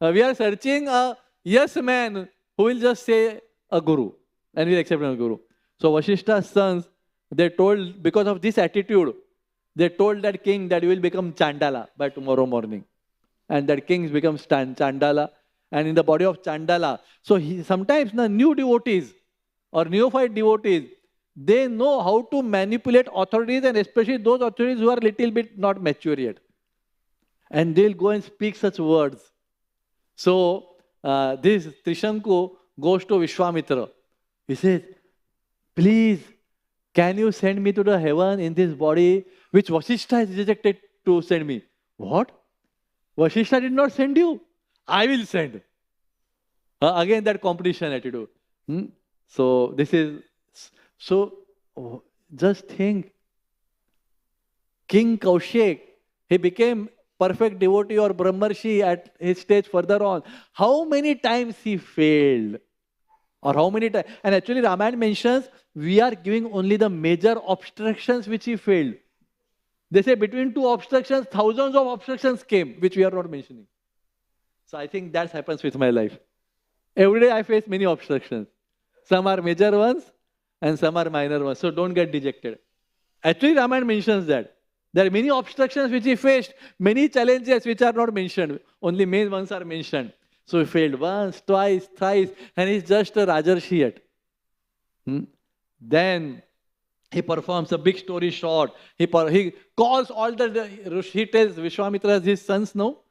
we are searching a yes man who will just say a guru and will accept a guru. So Vashishta's sons, they told, because of this attitude, they told that king that you will become Chandala by tomorrow morning. And that king becomes Chandala, and in the body of Chandala. So sometimes the new devotees or neophyte devotees, they know how to manipulate authorities, and especially those authorities who are little bit not mature yet. And they'll go and speak such words. So this Trishanku goes to Vishwamitra. He says, please, can you send me to the heaven in this body which Vasishtha has rejected to send me? What? Vasishtha did not send you. I will send. Again, that competition attitude. So this is, just think, King Kaushik, he became perfect devotee or Brahmarshi at his stage further on. How many times he failed? Or how many times? And actually Ramayana mentions, we are giving only the major obstructions which he failed. They say between two obstructions, thousands of obstructions came, which we are not mentioning. So I think that happens with my life. Every day I face many obstructions. Some are major ones and some are minor ones. So don't get dejected. Actually Ramayana mentions that. There are many obstructions which he faced, many challenges which are not mentioned. Only main ones are mentioned. So he failed once, twice, thrice, and he's just a Rajarshi yet. Then he performs a big story short. He calls all he tells Vishwamitra, his sons, no?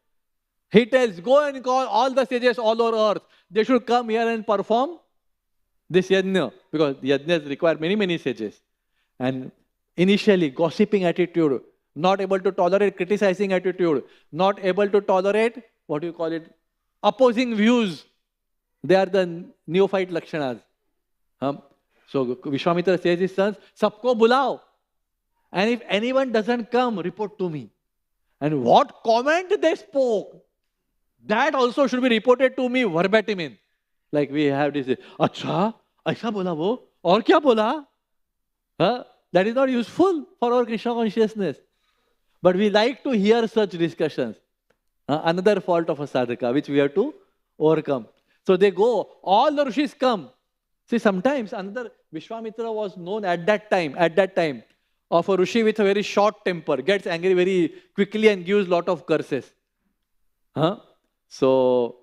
He tells, go and call all the sages all over earth. They should come here and perform this yajna, because yajnas require many, many sages. And initially, gossiping attitude, not able to tolerate criticizing attitude, not able to tolerate, what do you call it, opposing views. They are the neophyte lakshanas. So Vishwamitra says his sons, sabko bulao. And if anyone doesn't come, report to me. And what comment they spoke, that also should be reported to me verbatim in. Like we have this, acha, aisa bola wo, aur kya bola? That is not useful for our Krishna consciousness. But we like to hear such discussions. Another fault of a sadhaka, which we have to overcome. So they go, all the rishis come. See, sometimes another Vishwamitra was known at that time, of a rishi with a very short temper, gets angry very quickly and gives lot of curses. So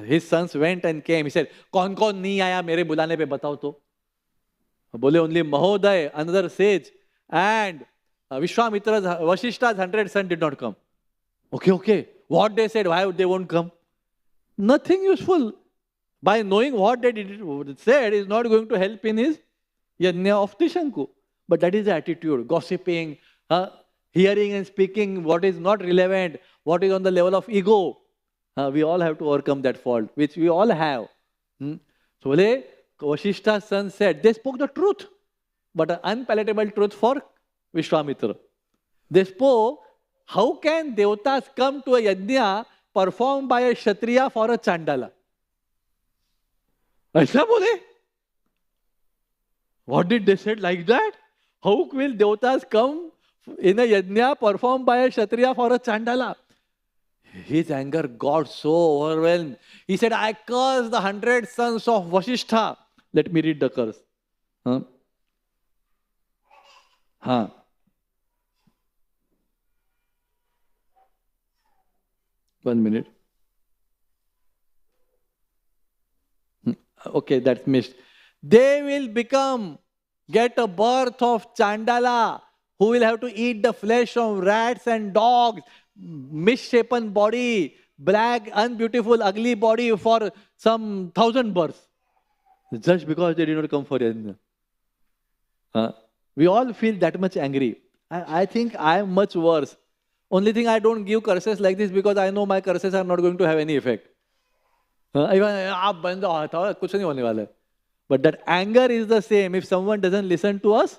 his sons went and came. He said, "Kaun nahi aaya mere bulane pe batao to." Bole only Mahoday, another sage, and Vishwamitra's, Vashishta's 100 sons did not come. Okay. What they said, why they won't come? Nothing useful. By knowing what they said is not going to help in his yajna of Tishanku. But that is the attitude, gossiping, hearing and speaking what is not relevant, what is on the level of ego. We all have to overcome that fault, which we all have. So Vashishta's son said, they spoke the truth, but an unpalatable truth for Vishwamitra. They spoke, how can devatas come to a yajna performed by a kshatriya for a chandala? Aisa bole? What did they say like that? How will devatas come in a yajna performed by a kshatriya for a chandala? His anger got so overwhelmed. He said, I curse the 100 sons of Vashishta. Let me read the curse. 1 minute. Okay, that's missed. They will get a birth of Chandala, who will have to eat the flesh of rats and dogs, misshapen body, black, unbeautiful, ugly body for some 1,000 births. Just because they did not come for yajna. We all feel that much angry. I think I am much worse. Only thing, I don't give curses like this because I know my curses are not going to have any effect. But that anger is the same. If someone doesn't listen to us,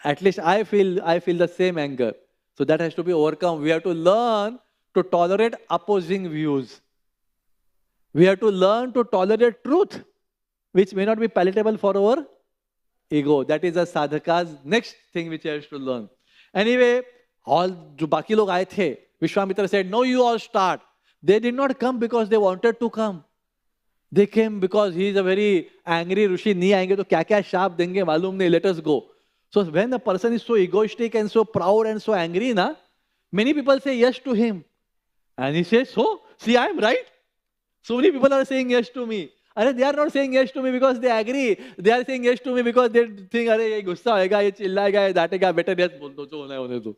at least I feel the same anger. So that has to be overcome. We have to learn to tolerate opposing views. We have to learn to tolerate truth, which may not be palatable for our ego. That is a sadhaka's next thing which he has to learn. Anyway, all jo baki log aaye the, Vishwamitra said, no, you all start. They did not come because they wanted to come. They came because he is a very angry Rishi. Nahi aayenge to kya kya shaap denge malum nahi, let us go. So when a person is so egoistic and so proud and so angry, many people say yes to him. And he says, so, see, I am right. So many people are saying yes to me. They are not saying yes to me because they agree. They are saying yes to me because they think, ye gussa hoega, ye chillayega, ye daatega, better yes bol do, jo hona hai hone do.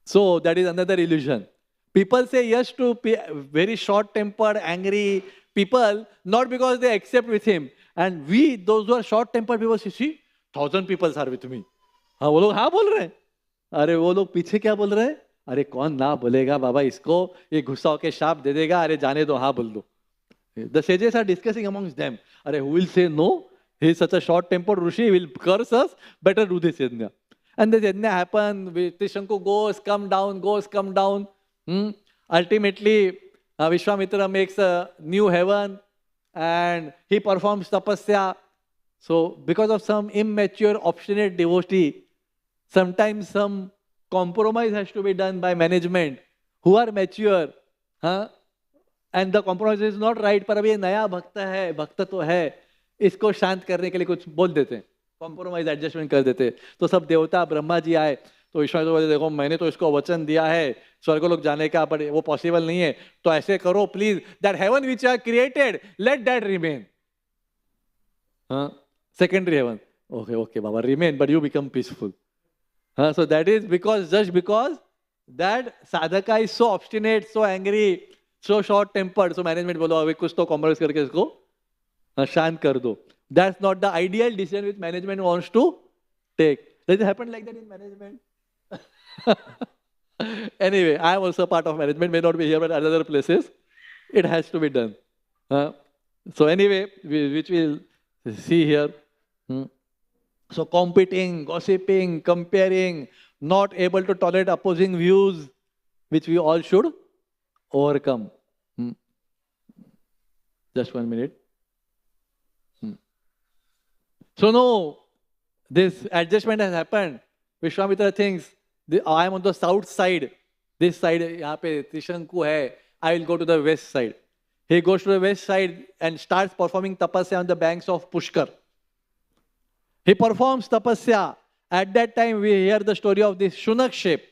So that is another illusion. People say yes to very short-tempered, angry people, not because they accept with him. And we, those who are short-tempered people, see, 1,000 people are with me. वो लोग हाँ बोल रहे हैं. अरे वो लोग पीछे क्या बोल रहे हैं? अरे कौन ना बोलेगा बाबा इसको, ये गुस्सा होके शाप दे देगा, अरे जाने दो, हाँ बोल दो. The sages are discussing amongst them. Are who will say no? He is such a short-tempered Rishi, he will curse us. Better do this yajna. And this yajna happen. Tishanku goes, come down. Ultimately, Vishwamitra makes a new heaven and he performs tapasya. So, because of some immature, obstinate devotee, sometimes some compromise has to be done by management who are mature. And the compromise is not right, पर अभी ये नया भक्त है, भक्त तो है, इसको शांत करने के लिए कुछ बोल देते हैं, कॉम्प्रोमाइज एडजस्टमेंट कर देते. तो सब देवता ब्रह्मा जी आए, तो विश्वामित्र बोले देखो मैंने तो इसको वचन दिया है स्वर्गलोक जाने का, पर वो पॉसिबल नहीं है, तो ऐसे करो please, that heaven which are created let that remain. Secondary heaven, okay okay बाबा remain, but you become peaceful. So that is because, just because that साधका is so obstinate, so angry, so short tempered, so management बोलो अभी कुछ तो compromise करके इसको शांत कर दो. That's not the ideal decision which management wants to take. Does it happen like that in management? Anyway, I am also part of management, may not be here but other places. It has to be done. So anyway, which we'll see here. So competing, gossiping, comparing, not able to tolerate opposing views, which we all should overcome. Just 1 minute. So no, this adjustment has happened. Vishwamitra thinks, I am on the south side. This side, यहाँ पे त्रिशंकु है. I will go to the west side. He goes to the west side and starts performing tapasya on the banks of Pushkar. He performs tapasya. At that time, we hear the story of this Shunak shape.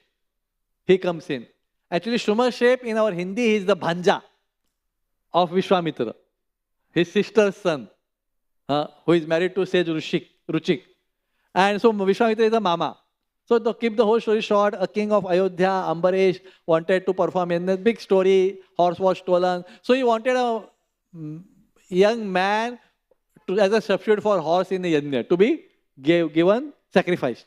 He comes in. Actually, Shunak shape in our Hindi is the bhanja of Vishwamitra, his sister's son, who is married to sage Ruchik. And so Vishwamitra is the mama. So to keep the whole story short, a king of Ayodhya, Ambarish, wanted to perform in a big story, horse was stolen. So he wanted a young man as a substitute for horse in the yajna, to be given, sacrificed.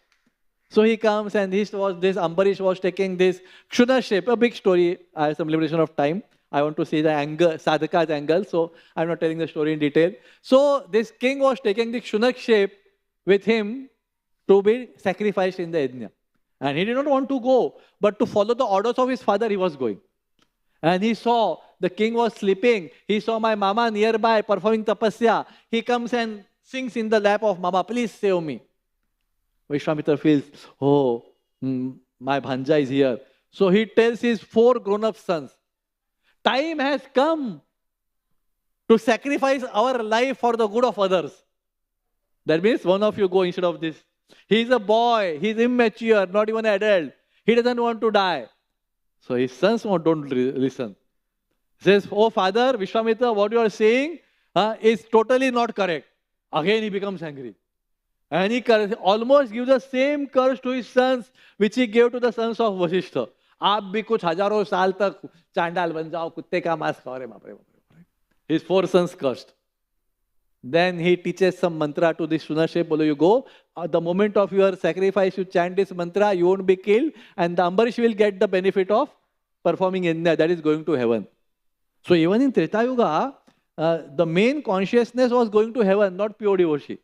So he comes and this Ambarish was taking this Kshuda shape, a big story. I have some limitation of time. I want to see the angle, sadhaka's angle, so I'm not telling the story in detail. So this king was taking the Kshunak shape with him to be sacrificed in the yajna. And he did not want to go, but to follow the orders of his father, he was going. And he saw the king was sleeping. He saw my mama nearby performing tapasya. He comes and sings in the lap of mama, please save me. Vishwamitra feels, oh, my bhanja is here. So he tells his 4 grown-up sons, time has come to sacrifice our life for the good of others. That means one of you go instead of this. He is a boy, he is immature, not even an adult. He doesn't want to die. So his sons don't listen. He says, oh father, Vishwamitra, what you are saying is totally not correct. Again he becomes angry. And he almost gives the same curse to his sons which he gave to the sons of Vasishtha. आप भी कुछ हजारों साल तक चांडाल बन जाओ, कुत्ते का मांस खाओ रे, बाप रे बाप रे. His 4 sons cursed. Then he teaches some mantra to this Shunak shape. Bolo, you go. At the moment of your sacrifice, you chant this mantra, you won't be killed, and the Ambarish will get the benefit of performing yajna, that is going to heaven. So even in Treta Yuga, the main consciousness was going to heaven, not pure devotion.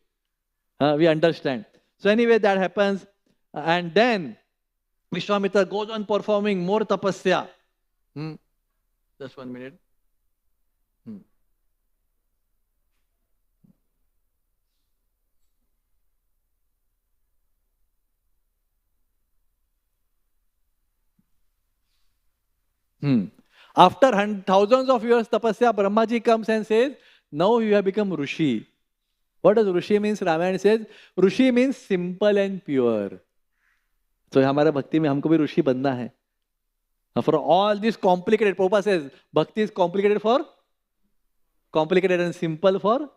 We understand. So anyway, that happens, and then Vishwamitra goes on performing more tapasya. Just 1 minute. After thousands of years tapasya, Brahmaji comes and says, now you have become Rishi. What does Rishi means? Ramayana says, Rishi means simple and pure. So हमारा भक्ति में हमको भी ऋषि बनना है. For all this complicated, Prabhupada says, bhakti is complicated for complicated and simple for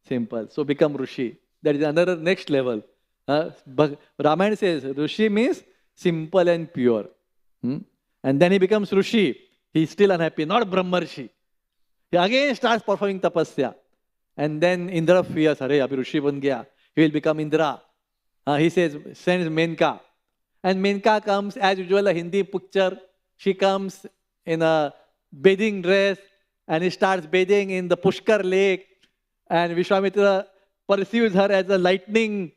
simple. So become Rishi. That is another next level. Ramayana says, Rishi means simple and pure. And then he becomes Rishi. He is still unhappy, not Brahmarshi. He again starts performing tapasya. And then Indra fears, Hare, abhi Rishi ban gaya. He will become Indra. He says, sends Menka. And Menka comes, as usual, a Hindi picture. She comes in a bathing dress and he starts bathing in the Pushkar lake. And Vishwamitra perceives her as a lightning,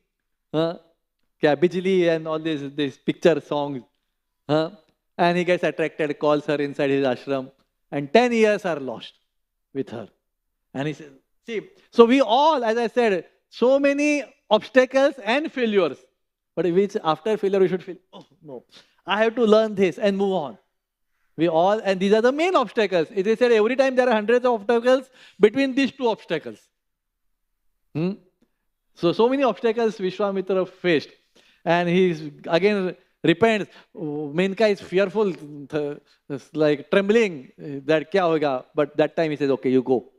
Bijli and all these picture songs. And he gets attracted, calls her inside his ashram. And 10 years are lost with her. And he says, see, so we all, as I said, so many obstacles and failures. But which after failure we should feel, oh no, I have to learn this and move on. We all, and these are the main obstacles. It is said every time there are hundreds of obstacles between these two obstacles. So many obstacles Vishwamitra faced. And he again repents. Menka is fearful, like trembling, that kya hoga. But that time he says, okay, you go.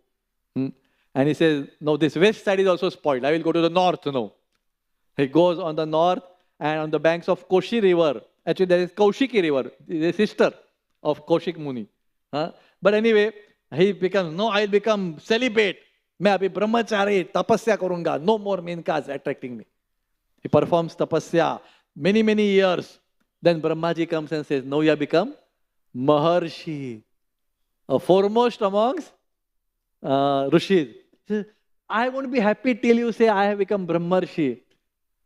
And he says, no, this west side is also spoiled. I will go to the north now. He goes on the north and on the banks of Koshi river. Actually, there is Kaushiki river, the sister of Kaushik Muni. But anyway, he becomes, no, I'll become celibate. मैं अभी ब्रह्मचारी तपस्या करूंगा. No more Menkas attracting me. He performs tapasya many years. Then Brahmaji comes and says, no, you have become Maharshi, a foremost amongst Rishis. He says, I won't be happy till you say I have become Brahmarshi.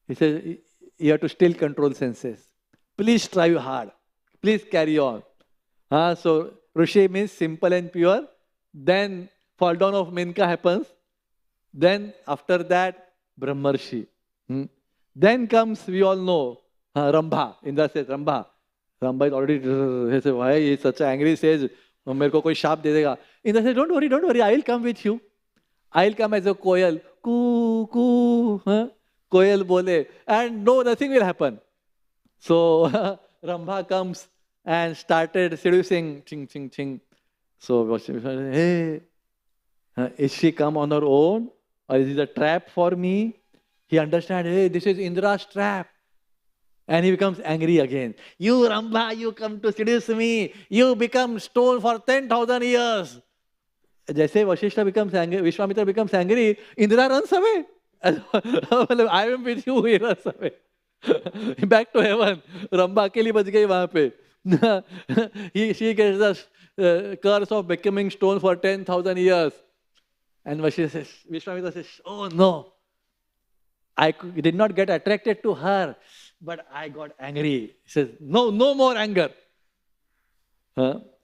He says, you have to still control senses. Please strive hard. Please carry on. So Rishi means simple and pure. Then fall down of Menka happens. Then after that, Brahmarshi. Then comes, we all know, Rambha. Indra says, Rambha. Rambha is already, he says, why he is such angry, he says, मेरे को कोई शाप दे देगा. Indra says, don't worry, I will come with you. I will come as a koyal. Koo. Koyal bole. And no, nothing will happen. So Rambha comes and started seducing. Ching. So hey, is she come on her own? Or is it a trap for me? He understands, hey, this is Indra's trap. And he becomes angry again. You Rambha, you come to seduce me. You become stone for 10,000 years. जैसे Vashishtha becomes angry, Vishwamitra becomes angry, Indra runs away. I am with you, he runs away. Back to heaven. Rambha अकेली बच गई वहाँ पे. She gets the curse of becoming stone for 10,000 years. And Vishwamitra says, oh no, I did not get attracted to her, but I got angry. He says, no more anger.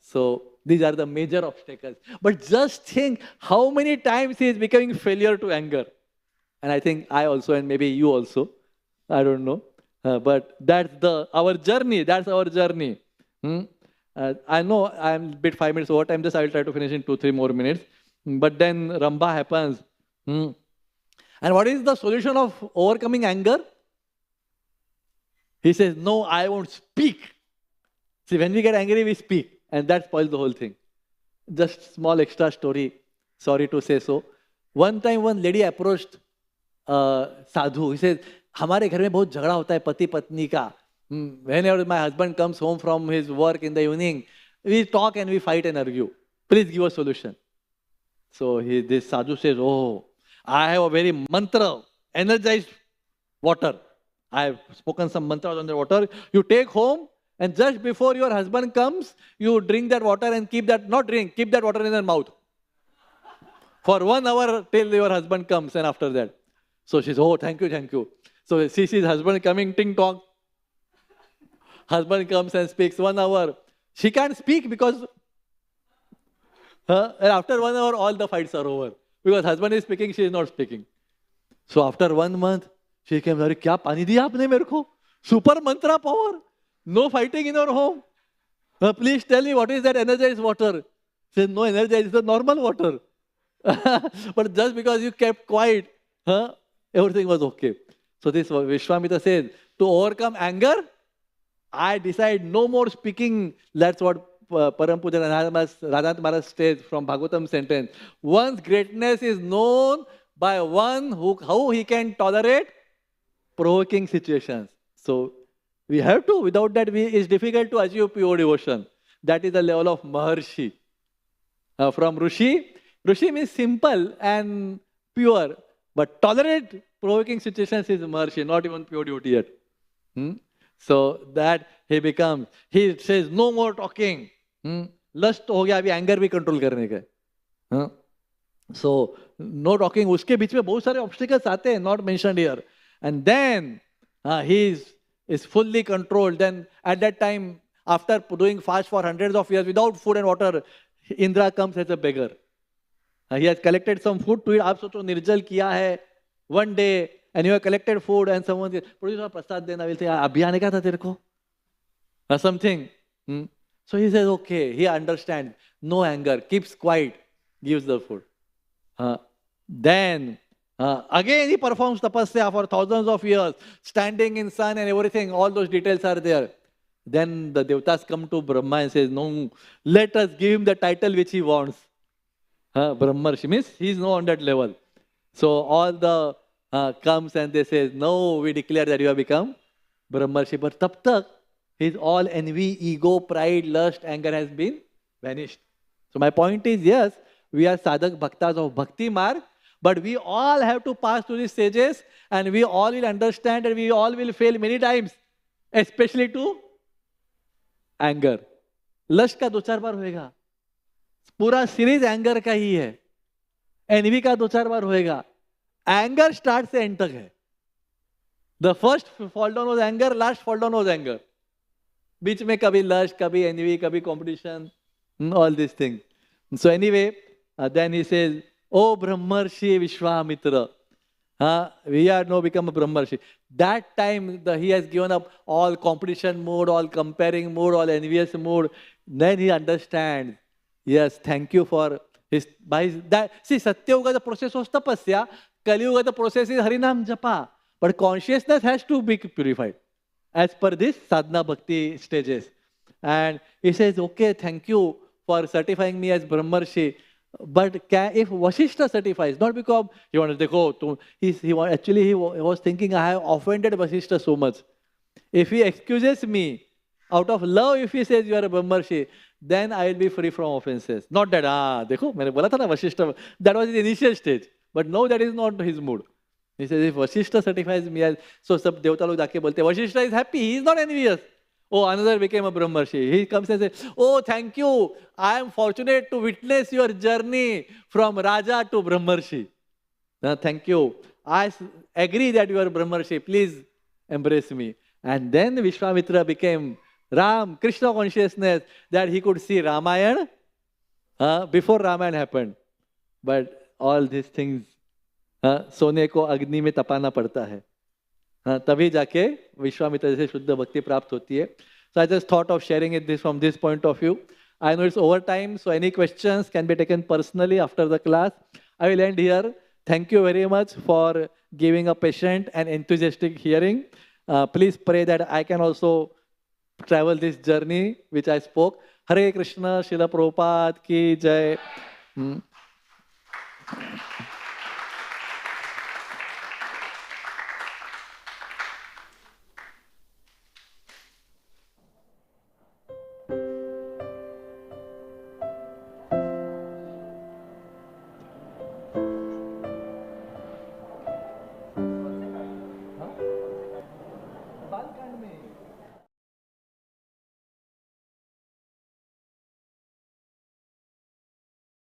So these are the major obstacles. But just think how many times he is becoming failure to anger. And I think I also, and maybe you also, I don't know. But that's our journey. That's our journey. I know I'm a bit 5 minutes over time. Just I will try to finish in 2-3 more minutes. But then Rambha happens. And what is the solution of overcoming anger? He says, no, I won't speak. See, when we get angry, we speak. And that spoils the whole thing. Just small extra story. Sorry to say so. One time one lady approached sadhu. He says, हमारे घर में बहुत झगड़ा होता है पति पत्नी का. Whenever my husband comes home from his work in the evening, we talk and we fight and argue. Please give a solution. So this sadhu says, oh, I have a very mantra, energized water. I have spoken some mantras on the water. You take home and just before your husband comes, you drink that water and keep that water in your mouth. For 1 hour till your husband comes and after that. So she says, oh, thank you. So she sees husband coming, ting tong. Husband comes and speaks 1 hour. She can't speak because and after 1 hour, all the fights are over. Because husband is speaking, she is not speaking. So after 1 month, she came, अरे क्या पानी दिया आपने मेरे को? Super mantra power. No fighting in our home. Please tell me what is that energized water? She said, no energized, it's the normal water. But just because you kept quiet, everything was okay. So this Vishwamitra says, to overcome anger, I decide no more speaking. That's what Param Puja Radha Maharaj says from Bhagavatam sentence. One's greatness is known by one how he can tolerate provoking situations. So we have to. Without that, it's difficult to achieve pure devotion. That is the level of Maharshi. From Rishi means simple and pure, but tolerate provoking situations is Maharshi, not even pure devotee yet. So that he becomes, he says, no more talking. Lust हो गया, अभी anger भी control करने का. So no talking. उसके बीच में बहुत सारे obstacles आते हैं, not mentioned here. And then he is fully controlled. Then at that time, after doing fast for hundreds of years without food and water, Indra comes as a beggar. He has collected some food to eat. आप सोचो निर्जल किया है one day, and you have collected food, and someone says, "Producer प्रसाद देना." Will say, "अभी आने का था तेरे को?" Or something. So he says, "Okay." He understands. No anger. Keeps quiet. Gives the food. Then again he performs tapasya for thousands of years, standing in sun and everything. All those details are there. Then the devatas come to Brahma and says, "No, let us give him the title which he wants." Brahmarshi means he is not on that level. So all the comes and they say, "No, we declare that you have become Brahmarshi." But tab tak, his all envy, ego, pride, lust, anger has been vanished. So my point is, yes, we are sadhak bhaktas of bhakti marg, but we all have to pass through these stages, and we all will understand, and we all will fail many times, especially to anger. Lust का 2-4 बार होएगा. पूरा series anger का ही है. N V का 2-4 बार होएगा. Anger start से end तक है. The first fall down was anger, last fall down was anger. बीच में कभी लस्ट, कभी एनवी, कभी competition, all this thing. So anyway, then he says, "Oh Brahmarshi Vishwamitra, we are now become a Brahmarshi." That time he has given up all competition mode, all comparing mode, all envious mode. Then he understands, yes, thank you for his, by that. See, Satyuga the process was tapasya, Kaliyuga the process is Harinam Japa. But consciousness has to be purified as per this sadhana bhakti stages. And he says, "Okay, thank you for certifying me as Brahmarshi." But if Vasishtha certifies, not because he wanted to go, he was thinking, I have offended Vasishtha so much. If he excuses me, out of love, if he says you are a Brahmarshi, then I will be free from offenses. Not that, देखो, मैंने बोला था ना Vasishtha, that was his initial stage. But now that is not his mood. He says, if Vasishtha certifies me as, so सब देवता लोग जाके बोलते, Vasishtha is happy, he is not envious. Oh, another became a Brahmarshi. He comes and says, "Oh, thank you. I am fortunate to witness your journey from Raja to Brahmarshi. Thank you. I agree that you are Brahmarshi. Please embrace me." And then Vishwamitra became Ram, Krishna consciousness, that he could see Ramayana before Ramayana happened. But all these things, सोने को अग्नि में तपाना पड़ता है. तभी जाके विश्वामित्र जैसे शुद्ध भक्ति प्राप्त होती है. So I just thought of sharing it from this point of view. I know it's over time, so any questions can be taken personally after the class. I will end here. Thank you very much for giving a patient and enthusiastic hearing. Please pray that I can also travel this journey which I spoke. Hare Krishna, Srila Prabhupada ki jai.